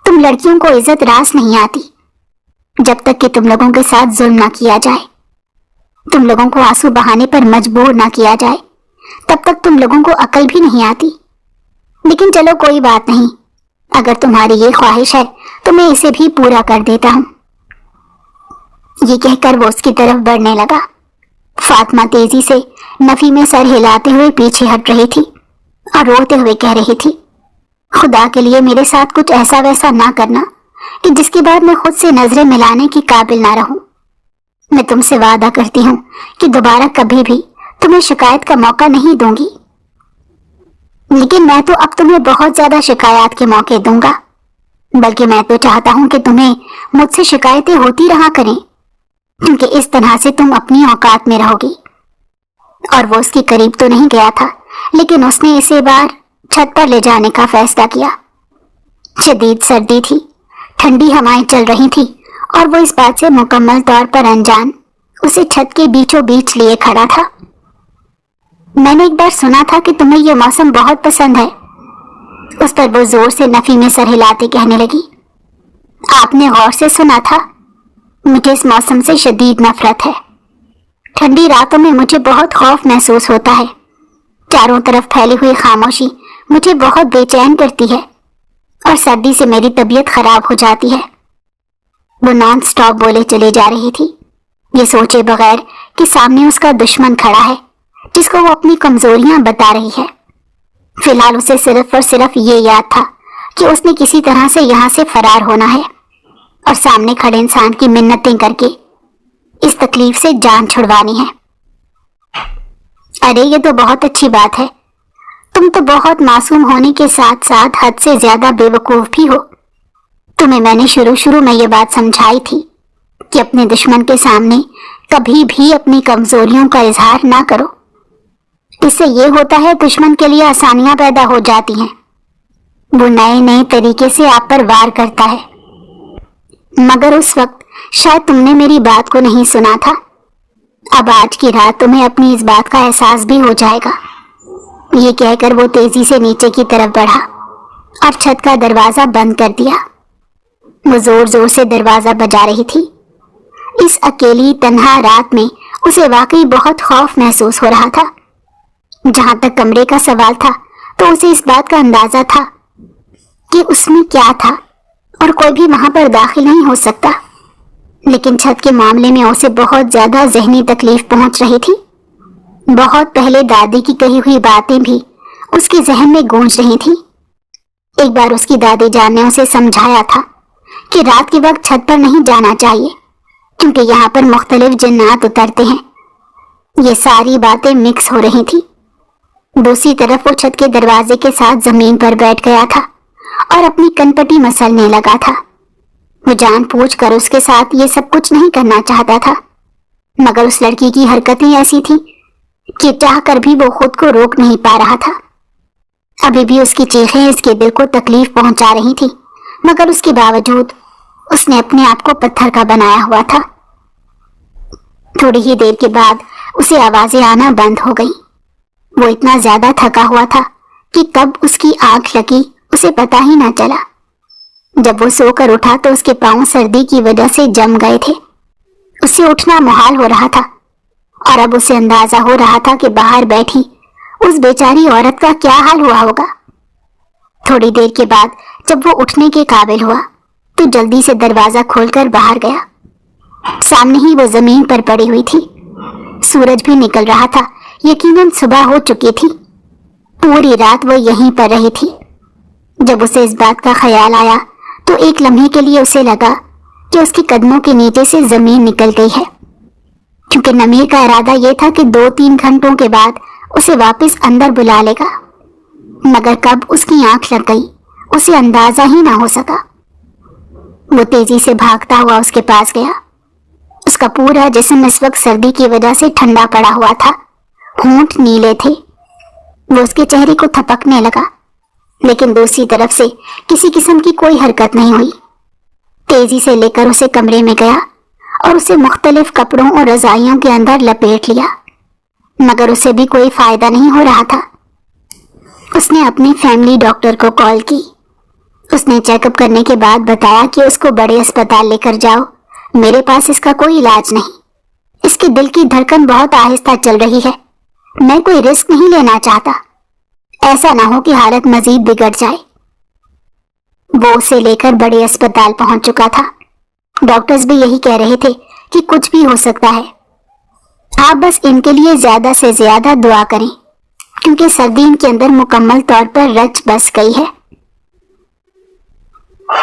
तुम लड़कियों को इज्जत रास नहीं आती जब तक कि तुम लोगों के साथ जुल्म ना किया जाए, तुम लोगों को आंसू बहाने पर मजबूर ना किया जाए, तब तक तुम लोगों को अकल भी नहीं आती। लेकिन चलो कोई बात नहीं, अगर तुम्हारी ये ख्वाहिश है तो मैं इसे भी पूरा कर देता हूं। ये कहकर वो उसकी तरफ बढ़ने लगा। फातिमा तेजी से नफी में सर हिलाते हुए पीछे हट रही थी और रोते हुए कह रही थी, खुदा के लिए मेरे साथ कुछ ऐसा वैसा ना करना कि जिसके बाद मैं खुद से नजरें मिलाने की काबिल ना रहूं। मैं तुमसे वादा करती हूं कि दोबारा कभी भी तुम्हें शिकायत का मौका नहीं दूंगी। लेकिन मैं तो अब तुम्हें बहुत ज्यादा शिकायत के मौके दूंगा, बल्कि मैं तो चाहता हूं कि तुम्हें मुझसे शिकायतें होती रहा करें, क्योंकि इस तरह से तुम अपनी औकात में रहोगी। और वो उसके करीब तो नहीं गया था, लेकिन उसने इसे बार छत पर ले जाने का फैसला किया। शदीद सर्दी थी, ठंडी हवाएं चल रही थी और वो इस बात से मुकम्मल तौर पर अनजान उसे छत के बीचों बीच लिए खड़ा था। मैंने एक बार सुना था कि तुम्हें यह मौसम बहुत पसंद है। उस पर वो जोर से नफी में सर हिलाते कहने लगी, आपने गौर से सुना था? मुझे इस मौसम से शदीद नफरत है। ठंडी रातों में मुझे बहुत खौफ महसूस होता है। चारों तरफ फैली हुई खामोशी मुझे बहुत बेचैन करती है और सर्दी से मेरी तबीयत खराब हो जाती है। वो नॉन स्टॉप बोले चले जा रही थी, ये सोचे बगैर कि सामने उसका दुश्मन खड़ा है जिसको वो अपनी कमजोरियां बता रही है। फिलहाल उसे सिर्फ और सिर्फ ये याद था कि उसने किसी तरह से यहाँ से फरार होना है और सामने खड़े इंसान की मिन्नतें करके इस तकलीफ से जान छुड़वानी है। अरे ये तो बहुत अच्छी बात है। तुम तो बहुत मासूम होने के साथ साथ हद से ज्यादा बेवकूफ भी हो। तुम्हें मैंने शुरू में ये बात समझाई थी कि अपने दुश्मन के सामने कभी भी अपनी कमजोरियों का इजहार ना करो। इससे ये होता है दुश्मन के लिए आसानियां पैदा हो जाती हैं। वो नए नए तरीके से आप पर वार करता है। मगर उस वक्त शायद तुमने मेरी बात को नहीं सुना था। अब आज की रात तुम्हें अपनी इस बात का एहसास भी हो जाएगा। ये कहकर वो तेजी से नीचे की तरफ बढ़ा और छत का दरवाजा बंद कर दिया। वो जोर जोर से दरवाजा बजा रही थी। इस अकेली तन्हा रात में उसे वाकई बहुत खौफ महसूस हो रहा था। जहां तक कमरे का सवाल था तो उसे इस बात का अंदाजा था कि उसमें क्या था और कोई भी वहां पर दाखिल नहीं हो सकता। लेकिन छत के मामले में उसे बहुत ज्यादा जहनी तकलीफ पहुंच रही थी। बहुत पहले दादी की कही हुई बातें भी उसके जहन में गूंज रही थी। एक बार उसकी दादी जान ने उसे समझाया था کہ رات کے وقت چھت پر نہیں جانا چاہیے کیونکہ یہاں پر مختلف جنات اترتے ہیں۔ یہ ساری باتیں مکس ہو رہی تھی۔ دوسری طرف وہ چھت کے دروازے کے ساتھ زمین پر بیٹھ گیا تھا اور اپنی کنپٹی مسلنے لگا تھا۔ وہ جان بوجھ کر اس کے ساتھ یہ سب کچھ نہیں کرنا چاہتا تھا، مگر اس لڑکی کی حرکتیں ایسی تھیں کہ چاہ کر بھی وہ خود کو روک نہیں پا رہا تھا۔ ابھی بھی اس کی چیخیں اس کے دل کو تکلیف پہنچا رہی تھی، مگر اس کے باوجود اس نے اپنے آپ کو پتھر کا بنایا ہوا تھا۔ تھوڑی ہی دیر کے بعد اسے آوازیں آنا بند ہو گئی۔ وہ اتنا زیادہ تھکا ہوا تھا کہ کب اس کی آنکھ لگی اسے پتا ہی نہ چلا۔ جب وہ سو کر اٹھا تو اس کے پاؤں سردی کی وجہ سے جم گئے تھے۔ اسے اٹھنا محال ہو رہا تھا اور اب اسے اندازہ ہو رہا تھا کہ باہر بیٹھی اس بیچاری عورت کا کیا حال ہوا ہوگا۔ تھوڑی دیر کے بعد جب وہ اٹھنے کے قابل ہوا تو جلدی سے دروازہ کھول کر باہر گیا۔ سامنے ہی وہ زمین پر پڑی ہوئی تھی۔ سورج بھی نکل رہا تھا، یقیناً صبح ہو چکی تھی۔ پوری رات وہ یہیں پر رہی تھی۔ جب اسے اس بات کا خیال آیا تو ایک لمحے کے لیے اسے لگا کہ اس کے قدموں کے نیچے سے زمین نکل گئی ہے، کیونکہ نمیر کا ارادہ یہ تھا کہ 2-3 گھنٹوں کے بعد اسے واپس اندر بلا لے گا، مگر کب اس کی آنکھ لگ گئی اسے اندازہ ہی نہ ہو سکا۔ وہ تیزی سے بھاگتا ہوا اس کے پاس گیا۔ اس کا پورا جسم اس وقت سردی کی وجہ سے ٹھنڈا پڑا ہوا تھا، ہونٹ نیلے تھے۔ وہ اس کے چہرے کو تھپکنے لگا، لیکن دوسری طرف سے کسی قسم کی کوئی حرکت نہیں ہوئی۔ تیزی سے لے کر اسے کمرے میں گیا اور اسے مختلف کپڑوں اور رضائیوں کے اندر لپیٹ لیا، مگر اسے بھی کوئی فائدہ نہیں ہو رہا تھا۔ اس نے اپنے فیملی ڈاکٹر کو کال کی۔ اس نے چیک اپ کرنے کے بعد بتایا کہ اس کو بڑے اسپتال لے کر جاؤ، میرے پاس اس کا کوئی علاج نہیں۔ اس کے دل کی دھڑکن بہت آہستہ چل رہی ہے، میں کوئی رسک نہیں لینا چاہتا، ایسا نہ ہو کہ حالت مزید بگڑ جائے۔ وہ اسے لے کر بڑے اسپتال پہنچ چکا تھا۔ ڈاکٹرز بھی یہی کہہ رہے تھے کہ کچھ بھی ہو سکتا ہے، آپ بس ان کے لیے زیادہ سے زیادہ دعا کریں کیونکہ سردی ان کے اندر مکمل طور پر رچ بس گئی ہے۔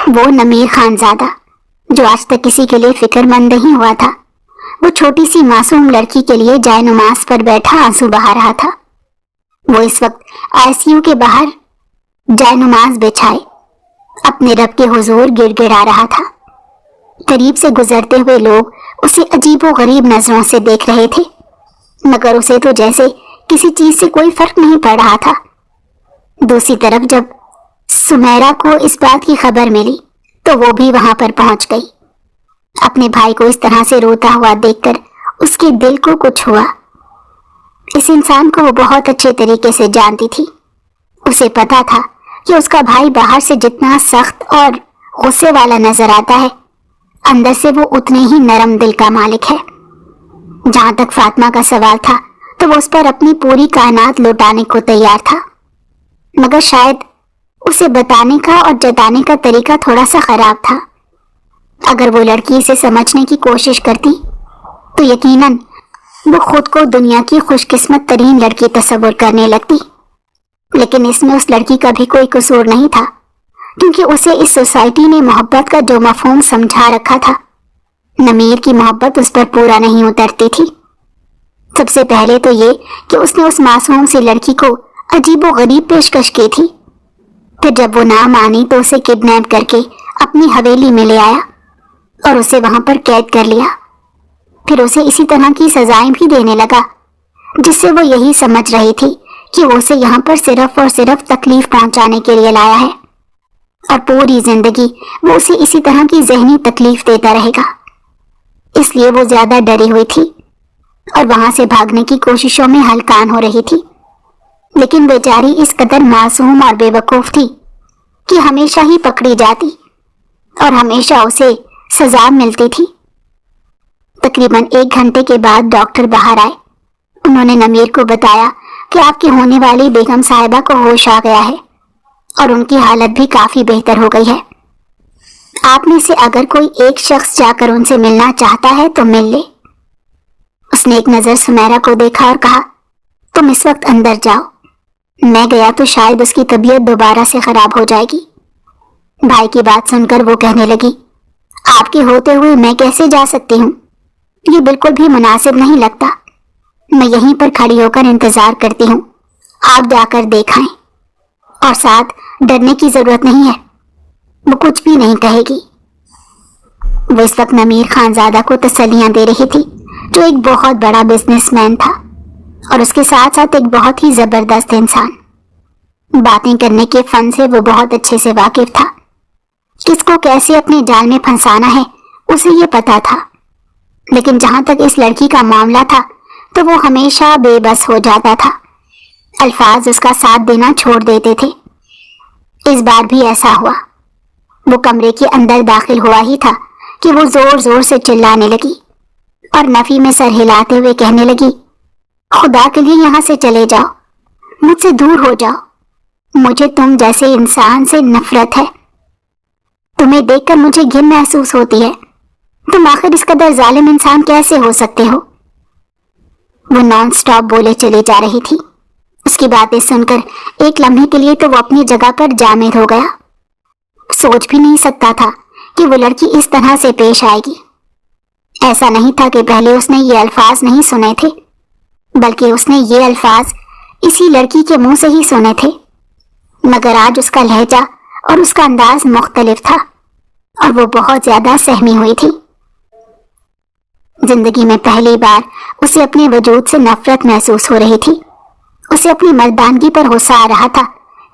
وہ نمیر خانزادہ جو آج تک کسی کے لیے فکر مند نہیں ہوا تھا، وہ چھوٹی سی معصوم لڑکی کے لیے جائے نماز پر بیٹھا آنسو بہا رہا تھا۔ وہ اس وقت ICU کے باہر جائے نماز بچھائے اپنے رب کے حضور گڑ گڑا رہا تھا۔ قریب سے گزرتے ہوئے لوگ اسے عجیب و غریب نظروں سے دیکھ رہے تھے، مگر اسے تو جیسے کسی چیز سے کوئی فرق نہیں پڑ رہا تھا۔ دوسری طرف جب سمیرہ کو اس بات کی خبر ملی تو وہ بھی وہاں پر پہنچ گئی۔ اپنے بھائی کو اس طرح سے روتا ہوا دیکھ کر اس کے دل کو کچھ ہوا۔ اس انسان کو وہ بہت اچھے طریقے سے جانتی تھی۔ اسے پتا تھا کہ اس کا بھائی باہر سے جتنا سخت اور غصے والا نظر آتا ہے، اندر سے وہ اتنے ہی نرم دل کا مالک ہے۔ جہاں تک فاطمہ کا سوال تھا تو وہ اس پر اپنی پوری کائنات لوٹانے کو تیار تھا، مگر شاید اسے بتانے کا اور جتانے کا طریقہ تھوڑا سا خراب تھا۔ اگر وہ لڑکی اسے سمجھنے کی کوشش کرتی تو یقیناً وہ خود کو دنیا کی خوش قسمت ترین لڑکی تصور کرنے لگتی، لیکن اس میں اس لڑکی کا بھی کوئی قصور نہیں تھا، کیونکہ اسے اس سوسائٹی نے محبت کا جو مفہوم سمجھا رکھا تھا، نمیر کی محبت اس پر پورا نہیں اترتی تھی۔ سب سے پہلے تو یہ کہ اس نے اس معصوم سی لڑکی کو عجیب و غریب پیشکش کی تھی، پھر جب وہ نہ مانی تو اسے کڈنیپ کر کے اپنی حویلی میں لے آیا اور اسے وہاں پر قید کر لیا، پھر اسے اسی طرح کی سزائیں بھی دینے لگا، جس سے وہ یہی سمجھ رہی تھی کہ وہ اسے یہاں پر صرف اور صرف تکلیف پہنچانے کے لیے لایا ہے، اور پوری زندگی وہ اسے اسی طرح کی ذہنی تکلیف دیتا رہے گا۔ اس لیے وہ زیادہ ڈری ہوئی تھی اور وہاں سے بھاگنے کی کوششوں میں ہلکان ہو رہی تھی، لیکن بیچاری اس قدر معصوم اور بے وقوف تھی کہ ہمیشہ ہی پکڑی جاتی اور ہمیشہ اسے سزا ملتی تھی۔ تقریباً 1 گھنٹے کے بعد ڈاکٹر باہر آئے۔ انہوں نے نمیر کو بتایا کہ آپ کی ہونے والی بیگم صاحبہ کو ہوش آ گیا ہے اور ان کی حالت بھی کافی بہتر ہو گئی ہے۔ آپ میں سے اگر کوئی ایک شخص جا کر ان سے ملنا چاہتا ہے تو مل لے۔ اس نے ایک نظر سمیرہ کو دیکھا اور کہا، تم اس وقت اندر جاؤ، میں گیا تو شاید اس کی طبیعت دوبارہ سے خراب ہو جائے گی۔ بھائی کی بات سن کر وہ کہنے لگی، आपके होते हुए मैं कैसे जा सकती हूँ? ये बिल्कुल भी मुनासिब नहीं लगता। मैं यहीं पर खड़ी होकर इंतजार करती हूँ, आप जाकर देखाएं। और साथ डरने की जरूरत नहीं है, वो कुछ भी नहीं कहेगी। वो इस वक्त नमीर खानजादा को तसल्लियां दे रही थी, जो एक बहुत बड़ा बिजनेसमैन था और उसके साथ साथ एक बहुत ही जबरदस्त इंसान। बातें करने के फन से वो बहुत अच्छे से वाकिफ था। किसको कैसे अपने जाल में फंसाना है उसे ये पता था। लेकिन जहां तक इस लड़की का मामला था तो वो हमेशा बेबस हो जाता था। अल्फाज उसका साथ देना छोड़ देते थे। इस बार भी ऐसा हुआ। वो कमरे के अंदर दाखिल हुआ ही था कि वो जोर जोर से चिल्लाने लगी और नफी में सर हिलाते हुए कहने लगी, खुदा के लिए यहाँ से चले जाओ, मुझसे दूर हो जाओ। मुझे तुम जैसे इंसान से नफरत है। तुम्हें देखकर मुझे घिन महसूस होती है। तुम आखिर इस कदर जालिम इंसान कैसे हो सकते हो? वो नॉन स्टॉप बोले चले जा रही थी। उसकी बातें सुनकर एक लम्हे के लिए तो वो अपनी जगह पर जामिद हो गया। सोच भी नहीं सकता था कि वो लड़की इस तरह से पेश आएगी। ऐसा नहीं था कि पहले उसने ये अल्फाज नहीं सुने थे, बल्कि उसने ये अल्फाज इसी लड़की के मुंह से ही सुने थे। मगर आज उसका लहजा और उसका अंदाज मुख्तलिफ था और वो बहुत ज्यादा सहमी हुई थी। जिंदगी में पहली बार उसे अपने वजूद से नफरत महसूस हो रही थी। उसे अपनी मर्दानगी पर गुस्सा आ रहा था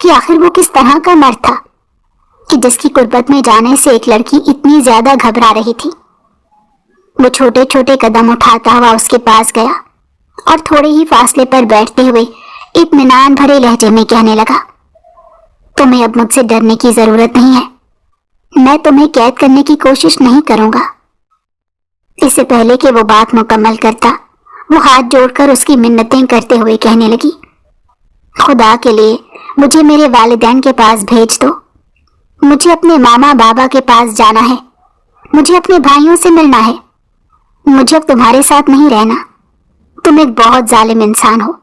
कि आखिर वो किस तरह का मर्द था कि जिसकी कुर्बत में जाने से एक लड़की इतनी ज्यादा घबरा रही थी। वो छोटे छोटे कदम उठाता हुआ उसके पास गया और थोड़े ही फासले पर बैठते हुए इत्मीनान भरे लहजे में कहने लगा, तुम्हें अब मुझसे डरने की जरूरत नहीं है। मैं तुम्हें कैद करने की कोशिश नहीं करूंगा। इससे पहले कि वो बात मुकम्मल करता, वो हाथ जोड़कर उसकी मिन्नतें करते हुए कहने लगी, खुदा के लिए मुझे मेरे वालिदैन के पास भेज दो। मुझे अपने मामा बाबा के पास जाना है। मुझे अपने भाइयों से मिलना है। मुझे अब तुम्हारे साथ नहीं रहना। तुम एक बहुत जालिम इंसान हो।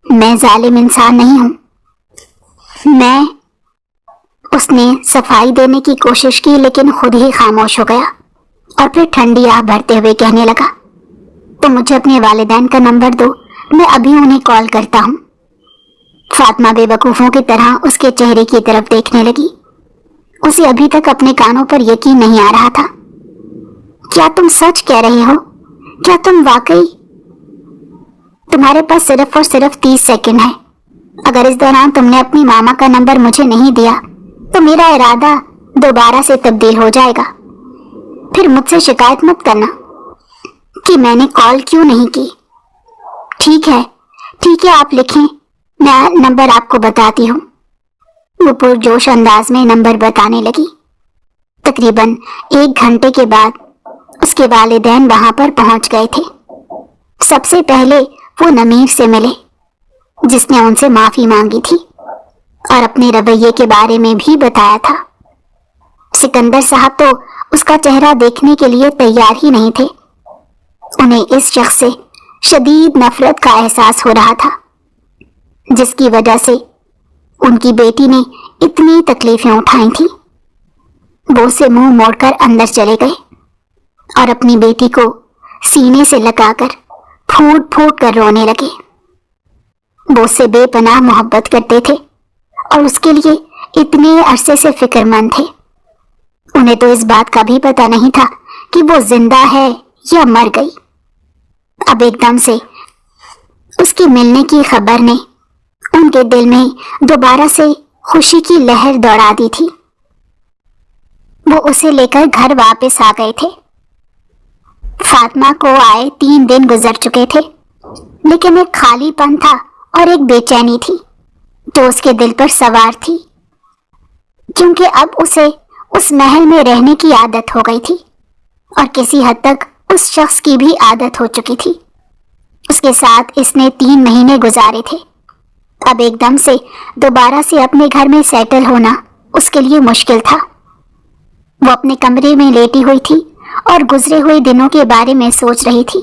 मैं जालिम इंसान नहीं हूं। उसने सफाई देने की कोशिश की, लेकिन खुद ही खामोश हो गया और फिर ठंडी आह भरते हुए कहने लगा, तो मुझे अपने वालिदैन का नंबर दो, मैं अभी उन्हें कॉल करता हूँ। फातिमा बेवकूफों की तरह उसके चेहरे की तरफ देखने लगी। उसे अभी तक अपने कानों पर यकीन नहीं आ रहा था। क्या तुम सच कह रहे हो? क्या तुम वाकई? तुम्हारे पास सिर्फ और सिर्फ 30 सेकंड है। अगर इस दौरान तुमने अपनी मामा का नंबर मुझे नहीं दिया तो मेरा इरादा दोबारा से तब्दील हो जाएगा। फिर मुझसे शिकायत मत करना कि मैंने कॉल क्यों नहीं की। ठीक है, आप लिखें, मैं नंबर आपको बताती हूँ। वो पुरजोश अंदाज में नंबर बताने लगी। तकरीबन 1 घंटे के बाद उसके वालिदैन वहां पर पहुंच गए थे। सबसे पहले वो नमीर से मिले, जिसने उनसे माफी मांगी थी और अपने रवैये के बारे में भी बताया था। सिकंदर साहब तो उसका चेहरा देखने के लिए तैयार ही नहीं थे। उन्हें इस शख्स से शदीद नफरत का एहसास हो रहा था, जिसकी वजह से उनकी बेटी ने इतनी तकलीफें उठाई थी। वो उसे मुंह मोड़कर अंदर चले गए और अपनी बेटी को सीने से लगाकर फूट फूट कर रोने लगे। वो उससे बेपनाह मोहब्बत करते थे और उसके लिए इतने अरसे से फिक्रमंद थे। उन्हें तो इस बात का भी पता नहीं था कि वो जिंदा है या मर गई। अब एकदम से उसके मिलने की खबर ने उनके दिल में दोबारा से खुशी की लहर दौड़ा दी थी। वो उसे लेकर घर वापस आ गए थे। फातिमा को आए 3 दिन गुजर चुके थे, लेकिन एक खालीपन था और एक बेचैनी थी जो उसके दिल पर सवार थी, क्योंकि अब उसे उस महल में रहने की आदत हो गई थी और किसी हद तक उस शख्स की भी आदत हो चुकी थी। उसके साथ इसने 3 महीने गुजारे थे। अब एकदम से दोबारा से अपने घर में सेटल होना उसके लिए मुश्किल था। वो अपने कमरे में लेटी हुई थी और गुजरे हुए दिनों के बारे में सोच रही थी।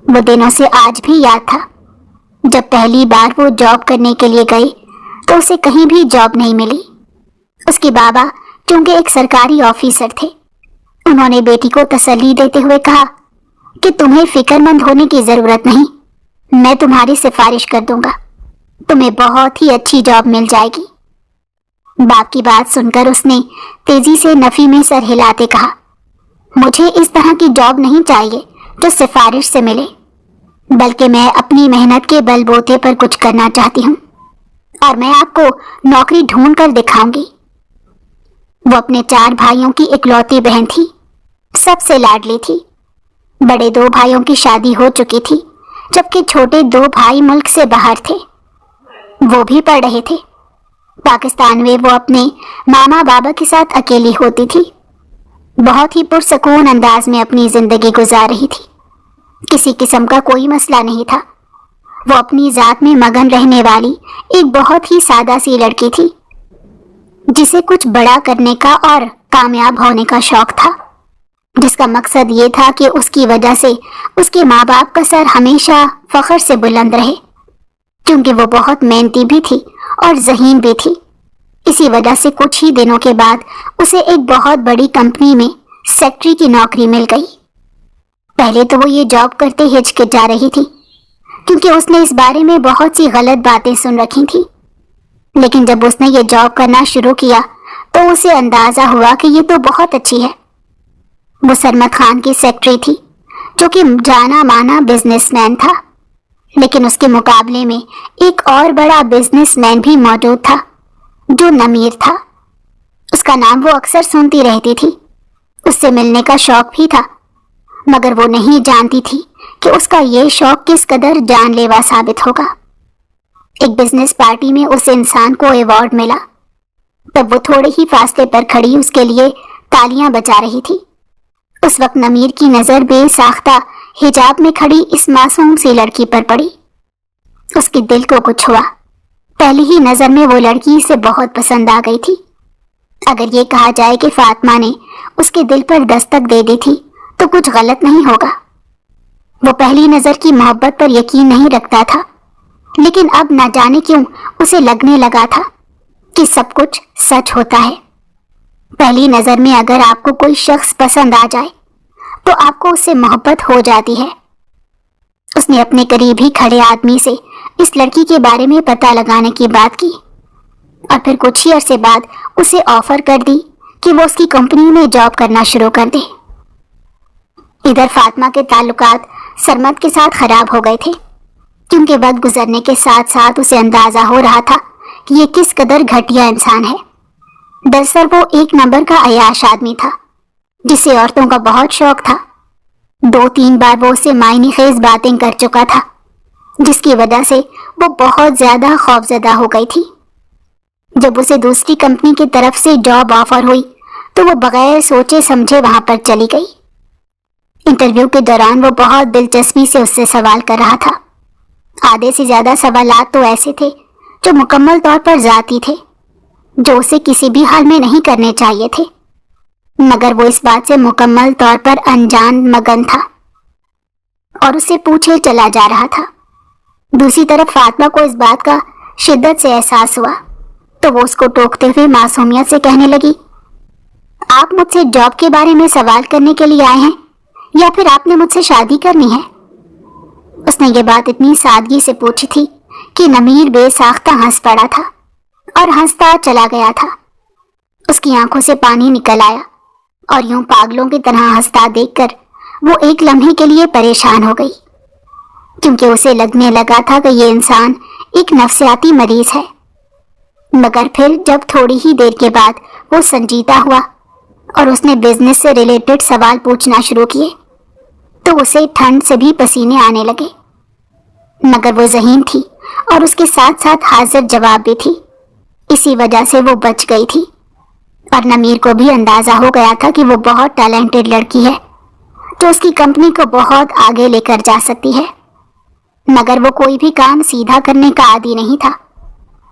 वो दिनों से आज भी याद था जब पहली बार वो जॉब करने के लिए गई तो उसे कहीं भी जॉब नहीं मिली। उसके बाबा क्योंकि एक सरकारी ऑफिसर थे। उन्होंने बेटी को तसल्ली देते हुए कहा कि तुम्हें फिक्रमंद होने की जरूरत नहीं, मैं तुम्हारी सिफारिश कर दूंगा, तुम्हें बहुत ही अच्छी जॉब मिल जाएगी। बाप की बात सुनकर उसने तेजी से नफी में सर हिलाते कहा, मुझे इस तरह की जॉब नहीं चाहिए जो सिफारिश से मिले, बल्कि मैं अपनी मेहनत के बलबूते पर कुछ करना चाहती हूँ और मैं आपको नौकरी ढूंढ कर दिखाऊंगी। वो अपने 4 भाइयों की इकलौती बहन थी, सबसे लाडली थी। बड़े 2 भाइयों की शादी हो चुकी थी, जबकि छोटे 2 भाई मुल्क से बाहर थे। वो भी पढ़ रहे थे। पाकिस्तान में वो अपने मामा बाबा के साथ अकेली होती थी। बहुत ही पुरसकून अंदाज में अपनी जिंदगी गुजार रही थी। किसी किस्म का कोई मसला नहीं था। वो अपनी जात में मगन रहने वाली एक बहुत ही सादा सी लड़की थी, जिसे कुछ बड़ा करने का और कामयाब होने का शौक था, जिसका मकसद ये था कि उसकी वजह से उसके माँ बाप का सर हमेशा फख्र से बुलंद रहे, क्योंकि वो बहुत मेहनती भी थी और ज़हीन भी थी। इसी वजह से कुछ ही दिनों के बाद उसे एक बहुत बड़ी कंपनी में सेक्रेटरी की नौकरी मिल गई। पहले तो वो ये जॉब करते हिचकिचा रही थी, क्योंकि उसने इस बारे में बहुत सी गलत बातें सुन रखी थी। लेकिन जब उसने ये जॉब करना शुरू किया तो उसे अंदाजा हुआ कि ये तो बहुत अच्छी है। वो सरमद खान की सेक्रेटरी थी, जो कि जाना माना बिजनेसमैन था, लेकिन उसके मुकाबले में एक और बड़ा बिजनेसमैन भी मौजूद था, जो नमीर था। उसका नाम वो अक्सर सुनती रहती थी। उससे मिलने का शौक भी था, मगर वो नहीं जानती थी कि उसका ये शौक किस कदर जानलेवा साबित होगा। एक बिजनेस पार्टी में उस इंसान को अवार्ड मिला। तब वो थोड़े ही फासले पर खड़ी उसके लिए तालियां बजा रही थी। उस वक्त नमीर की नजर बेसाख्ता हिजाब में खड़ी इस मासूम सी लड़की पर पड़ी। उसके दिल को कुछ हुआ। पहली ही नजर में वो लड़की इसे बहुत पसंद आ गई थी। अगर ये कहा जाए कि फातिमा ने उसके दिल पर दस्तक दे दी थी तो कुछ गलत नहीं होगा। वो पहली नजर की मोहब्बत पर यकीन नहीं रखता था, लेकिन अब न जाने क्यों उसे लगने लगा था कि सब कुछ सच होता है। पहली नजर में अगर आपको कोई शख्स पसंद आ जाए तो आपको उससे मोहब्बत हो जाती है। उसने अपने करीब ही खड़े आदमी से इस लड़की के बारे में पता लगाने की बात की और फिर कुछ ही अरसे बाद उसे ऑफर कर दी कि वो उसकी कंपनी में जॉब करना शुरू कर दे। इधर फातिमा के ताल्लुकात सरमद के साथ खराब हो गए थे, क्योंकि वक्त गुजरने के साथ साथ उसे अंदाजा हो रहा था कि ये किस कदर घटिया इंसान है। दरअसल वो एक नंबर का अयाश आदमी था, जिसे औरतों का बहुत शौक था। 2-3 बार वो उससे मायने खेज बातें कर चुका था, जिसकी वजह से वो बहुत ज्यादा खौफजदा हो गई थी। जब उसे दूसरी कंपनी की तरफ से जॉब ऑफर हुई तो वो बगैर सोचे समझे वहां पर चली गई। इंटरव्यू के दौरान वो बहुत दिलचस्पी से उससे सवाल कर रहा था। आधे से ज्यादा सवालात तो ऐसे थे जो मुकम्मल तौर पर जाती थे, जो उसे किसी भी हाल में नहीं करने चाहिए थे, मगर वो इस बात से मुकम्मल तौर पर अनजान मगन था और उसे पूछे चला जा रहा था। दूसरी तरफ फातिमा को इस बात का शिद्दत से एहसास हुआ तो वो उसको टोकते हुए मासूमियत से कहने लगी, आप मुझसे जॉब के बारे में सवाल करने के लिए आए हैं या फिर आपने मुझसे शादी करनी है? उसने ये बात इतनी सादगी से पूछी थी कि नमीर बेसाख्ता हंस पड़ा था और हंसता चला गया था। उसकी आंखों से पानी निकल आया और यूं पागलों की तरह हंसता देखकर वो एक लम्हे के लिए परेशान हो गई, क्योंकि उसे लगने लगा था कि ये इंसान एक नफ्सियाती मरीज है। मगर फिर जब थोड़ी ही देर के बाद वो संजीदा हुआ और उसने बिजनेस से रिलेटेड सवाल पूछना शुरू किए तो उसे ठंड से भी पसीने आने लगे। मगर वो ज़हीन थी और उसके साथ साथ हाजिर जवाब भी थी, इसी वजह से वो बच गई थी। और नमीर को भी अंदाजा हो गया था कि वो बहुत टैलेंटेड लड़की है जो उसकी कंपनी को बहुत आगे लेकर जा सकती है। मगर वो कोई भी काम सीधा करने का आदी नहीं था।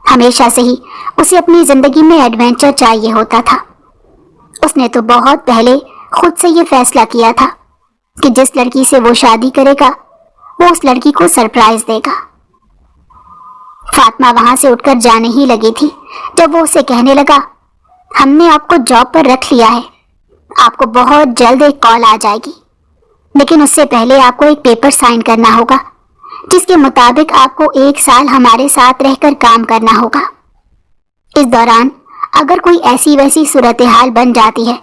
हमेशा से ही उसे अपनी जिंदगी में एडवेंचर चाहिए होता था। उसने तो बहुत पहले खुद से ये फैसला किया था कि जिस लड़की से वो शादी करेगा वो उस लड़की को सरप्राइज देगा। फातिमा वहां से उठकर जाने ही लगी थी जब वो उसे कहने लगा, हमने आपको जॉब पर रख लिया है। आपको बहुत जल्द एक कॉल आ जाएगी, लेकिन उससे पहले आपको एक पेपर साइन करना होगा जिसके मुताबिक आपको 1 साल हमारे साथ रहकर काम करना होगा। इस दौरान अगर कोई ऐसी वैसी सूरत हाल बन जाती है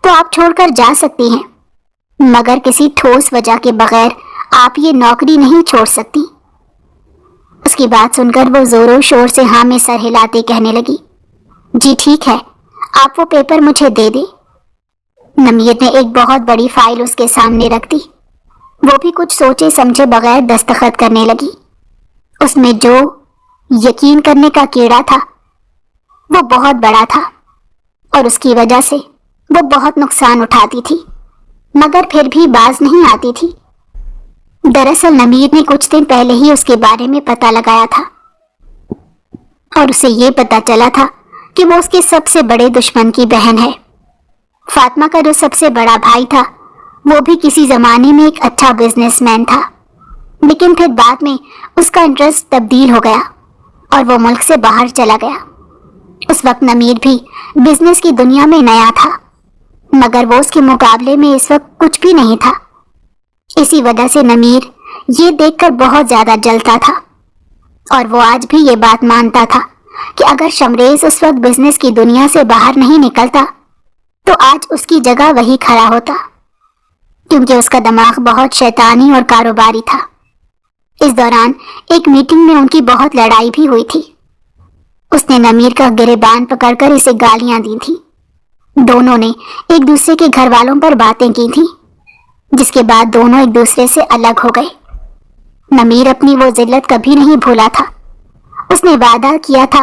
तो आप छोड़कर जा सकती हैं, मगर किसी ठोस वजह के बगैर आप ये नौकरी नहीं छोड़ सकती। उसकी बात सुनकर वो जोरों शोर से हाँ में सर हिलाते कहने लगी, जी ठीक है, आप वो पेपर मुझे दे दें। नमीर ने एक बहुत बड़ी फाइल उसके सामने रख दी। वो भी कुछ सोचे समझे बगैर दस्तखत करने लगी। उसमें जो यकीन करने का कीड़ा था वो बहुत बड़ा था और उसकी वजह से वो बहुत नुकसान उठाती थी, मगर फिर भी बाज नहीं आती थी। दरअसल नमीर ने कुछ दिन पहले ही उसके बारे में पता लगाया था और उसे ये पता चला था कि वो उसके सबसे बड़े दुश्मन की बहन है। फातिमा का जो सबसे बड़ा भाई था वो भी किसी जमाने में एक अच्छा बिजनेसमैन था, लेकिन फिर बाद में उसका इंटरेस्ट तब्दील हो गया और वो मुल्क से बाहर चला गया। उस वक्त नमीर भी बिजनेस की दुनिया में नया था, मगर वो उसके मुकाबले में इस वक्त कुछ भी नहीं था। इसी वजह से नमीर ये देखकर बहुत ज्यादा जलता था और वो आज भी ये बात मानता था कि अगर शमरेज उस वक्त बिजनेस की दुनिया से बाहर नहीं निकलता तो आज उसकी जगह वही खड़ा होता, क्योंकि उसका दिमाग बहुत शैतानी और कारोबारी था। इस दौरान एक मीटिंग में उनकी बहुत लड़ाई भी हुई थी। उसने नमीर का गिरेबान पकड़कर इसे गालियां दी थी। दोनों ने एक दूसरे के घर वालों पर बातें की थी, जिसके बाद दोनों एक दूसरे से अलग हो गए। नमीर अपनी वो जिल्लत कभी नहीं भूला था। उसने वादा किया था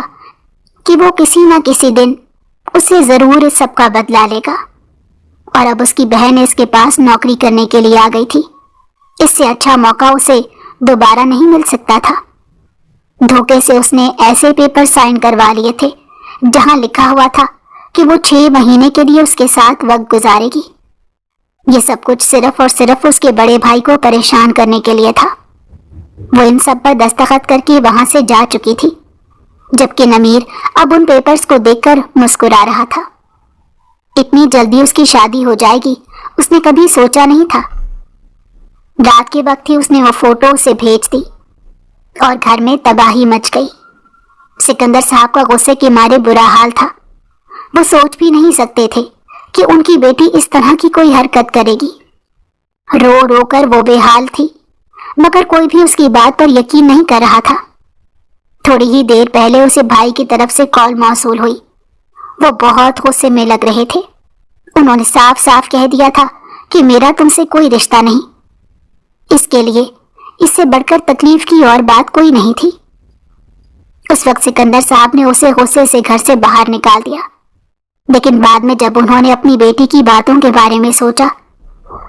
कि वो किसी न किसी दिन उससे जरूर इस सब का बदला लेगा, और अब उसकी बहन इसके पास नौकरी करने के लिए आ गई थी। इससे अच्छा मौका उसे दोबारा नहीं मिल सकता था। धोखे से उसने ऐसे पेपर साइन करवा लिए थे जहां लिखा हुआ था कि वो 6 महीने के लिए उसके साथ वक्त गुजारेगी। ये सब कुछ सिर्फ और सिर्फ उसके बड़े भाई को परेशान करने के लिए था। वो इन सब पर दस्तखत करके वहां से जा चुकी थी, जबकि नमीर अब उन पेपर्स को देखकर मुस्कुरा रहा था। इतनी जल्दी उसकी शादी हो जाएगी उसने कभी सोचा नहीं था। रात के वक्त ही उसने वो फोटो उसे भेज दी और घर में तबाही मच गई। सिकंदर साहब का गुस्से के मारे बुरा हाल था। वो सोच भी नहीं सकते थे कि उनकी बेटी इस तरह की कोई हरकत करेगी। रो रो कर वो बेहाल थी, मगर कोई भी उसकी बात पर यकीन नहीं कर रहा था। थोड़ी ही देर पहले उसे भाई की तरफ से कॉल मौसूल हुई। वो बहुत गुस्से में लग रहे थे। उन्होंने साफ साफ कह दिया था कि मेरा तुमसे कोई रिश्ता नहीं। इसके लिए इससे बढ़कर तकलीफ की और बात कोई नहीं थी। उस वक्त सिकंदर साहब ने उसे गुस्से से घर से बाहर निकाल दिया, लेकिन बाद में जब उन्होंने अपनी बेटी की बातों के बारे में सोचा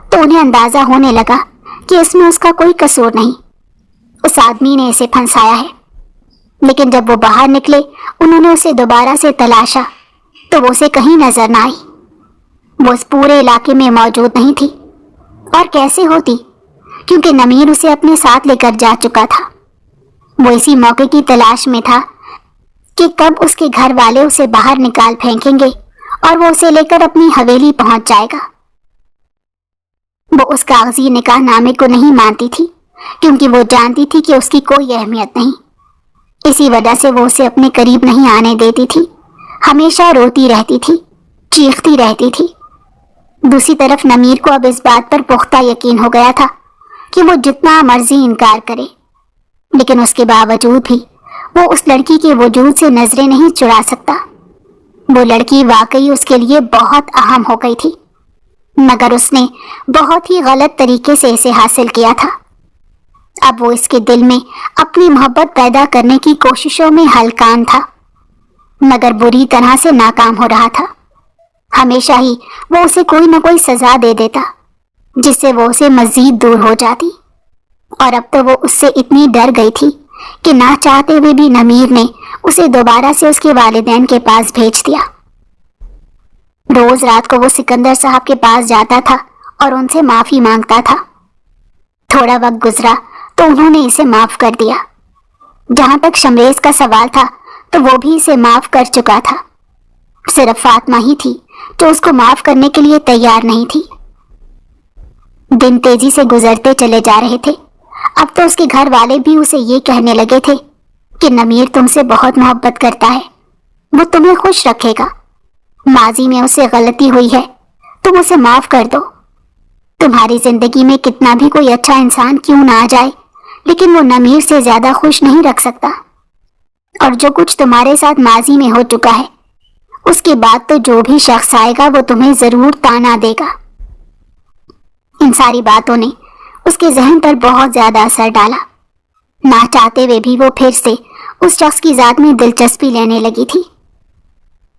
तो उन्हें अंदाजा होने लगा कि इसमें उसका कोई कसूर नहीं। उस आदमी ने इसे फंसाया है। लेकिन जब वो बाहर निकले उन्होंने उसे दोबारा से तलाशा तो वो उसे कहीं नजर न आई। वो इस पूरे इलाके में मौजूद नहीं थी, और कैसे होती, क्योंकि नमीर उसे अपने साथ लेकर जा चुका था। वो इसी मौके की तलाश में था कि कब उसके घर वाले उसे बाहर निकाल फेंकेंगे और वो उसे लेकर अपनी हवेली पहुंच जाएगा। वो उस कागजी निकाह नामे को नहीं मानती थी, क्योंकि वो जानती थी कि उसकी कोई अहमियत नहीं। इसी वजह से वो उसे अपने करीब नहीं आने देती थी। हमेशा रोती रहती थी, चीखती रहती थी। दूसरी तरफ नमीर को अब इस बात पर पुख्ता यकीन हो गया था कि वो जितना मर्जी इनकार करे, लेकिन उसके बावजूद भी वो उस लड़की के वजूद से नजरें नहीं चुरा सकता। वो लड़की वाकई उसके लिए बहुत अहम हो गई थी, मगर उसने बहुत ही गलत तरीके से इसे हासिल किया था। अब वो इसके दिल में अपनी मोहब्बत पैदा करने की कोशिशों में हलकान था, मगर बुरी तरह से नाकाम हो रहा था। हमेशा ही वो उसे कोई न कोई सजा दे देता, जिससे वो उसे मजीद दूर हो जाती। और अब तो वो उससे इतनी डर गई थी कि ना चाहते हुए भी नमीर ने उसे दोबारा से उसके वालिदैन के पास भेज दिया। रोज रात को वो सिकंदर साहब के पास जाता था और उनसे माफी मांगता था। थोड़ा वक्त गुजरा तो उन्होंने इसे माफ कर दिया। जहां तक शमरेज का सवाल था तो वो भी इसे माफ कर चुका था। صرف فاطمہ ہی تھی جو اس کو معاف کرنے کے لیے تیار نہیں تھی۔ دن تیزی سے گزرتے چلے جا رہے تھے۔ اب تو اس کے گھر والے بھی اسے یہ کہنے لگے تھے کہ نمیر تم سے بہت محبت کرتا ہے، وہ تمہیں خوش رکھے گا، ماضی میں اسے غلطی ہوئی ہے، تم اسے معاف کر دو۔ تمہاری زندگی میں کتنا بھی کوئی اچھا انسان کیوں نہ آ جائے، لیکن وہ نمیر سے زیادہ خوش نہیں رکھ سکتا، اور جو کچھ تمہارے ساتھ ماضی میں ہو چکا ہے اس کے بعد تو جو بھی شخص آئے گا وہ تمہیں ضرور تانا دے گا۔ ان ساری باتوں نے اس کے ذہن پر بہت زیادہ اثر ڈالا۔ نہ چاہتے ہوئے بھی وہ پھر سے اس شخص کی ذات میں دلچسپی لینے لگی تھی۔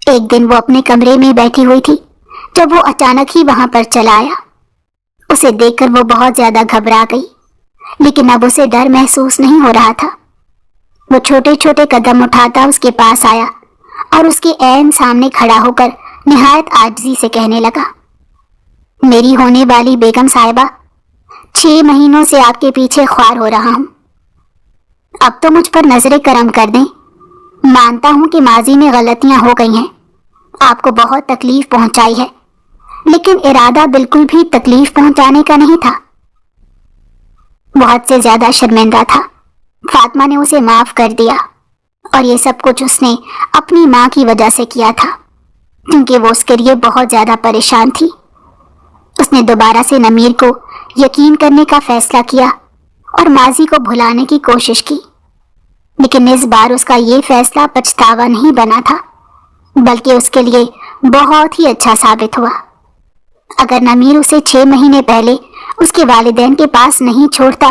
ایک دن وہ اپنے کمرے میں بیٹھی ہوئی تھی جب وہ اچانک ہی وہاں پر چلا آیا۔ اسے دیکھ کر وہ بہت زیادہ گھبرا گئی، لیکن اب اسے ڈر محسوس نہیں ہو رہا تھا۔ وہ چھوٹے چھوٹے قدم اٹھاتا اس کے پاس آیا اور اس کے عین سامنے کھڑا ہو کر نہایت عاجزی سے کہنے لگا، میری ہونے والی بیگم صاحبہ، 6 مہینوں سے آپ کے پیچھے خوار ہو رہا ہوں، اب تو مجھ پر نظر کرم کر دیں۔ مانتا ہوں کہ ماضی میں غلطیاں ہو گئی ہیں، آپ کو بہت تکلیف پہنچائی ہے، لیکن ارادہ بالکل بھی تکلیف پہنچانے کا نہیں تھا۔ وہ حد سے زیادہ شرمندہ تھا۔ فاطمہ نے اسے معاف کر دیا، اور یہ سب کچھ اس نے اپنی ماں کی وجہ سے کیا تھا، کیونکہ وہ اس کے لیے بہت زیادہ پریشان تھی۔ اس نے دوبارہ سے نمیر کو یقین کرنے کا فیصلہ کیا اور ماضی کو بھلانے کی کوشش کی، لیکن اس بار اس کا یہ فیصلہ پچھتاوا نہیں بنا تھا، بلکہ اس کے لیے بہت ہی اچھا ثابت ہوا۔ اگر نمیر اسے 6 مہینے پہلے اس کے والدین کے پاس نہیں چھوڑتا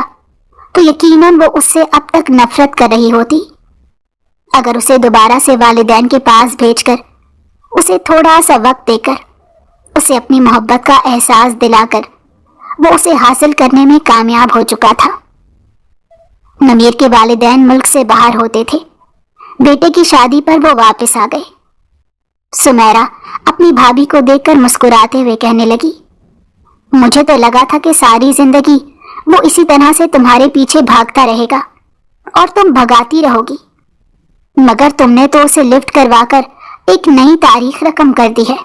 تو یقیناً وہ اس سے اب تک نفرت کر رہی ہوتی۔ اگر اسے دوبارہ سے والدین کے پاس بھیج کر، اسے تھوڑا سا وقت دے کر، اسے اپنی محبت کا احساس دلا کر وہ اسے حاصل کرنے میں کامیاب ہو چکا تھا۔ نمیر کے والدین ملک سے باہر ہوتے تھے۔ بیٹے کی شادی پر وہ واپس آ گئے۔ سمیرہ اپنی بھابھی کو دیکھ کر مسکراتے ہوئے کہنے لگی، مجھے تو لگا تھا کہ ساری زندگی وہ اسی طرح سے تمہارے پیچھے بھاگتا رہے گا اور تم بھگاتی رہو گی، مگر تم نے تو اسے لفٹ کروا کر ایک نئی تاریخ رقم کر دی ہے۔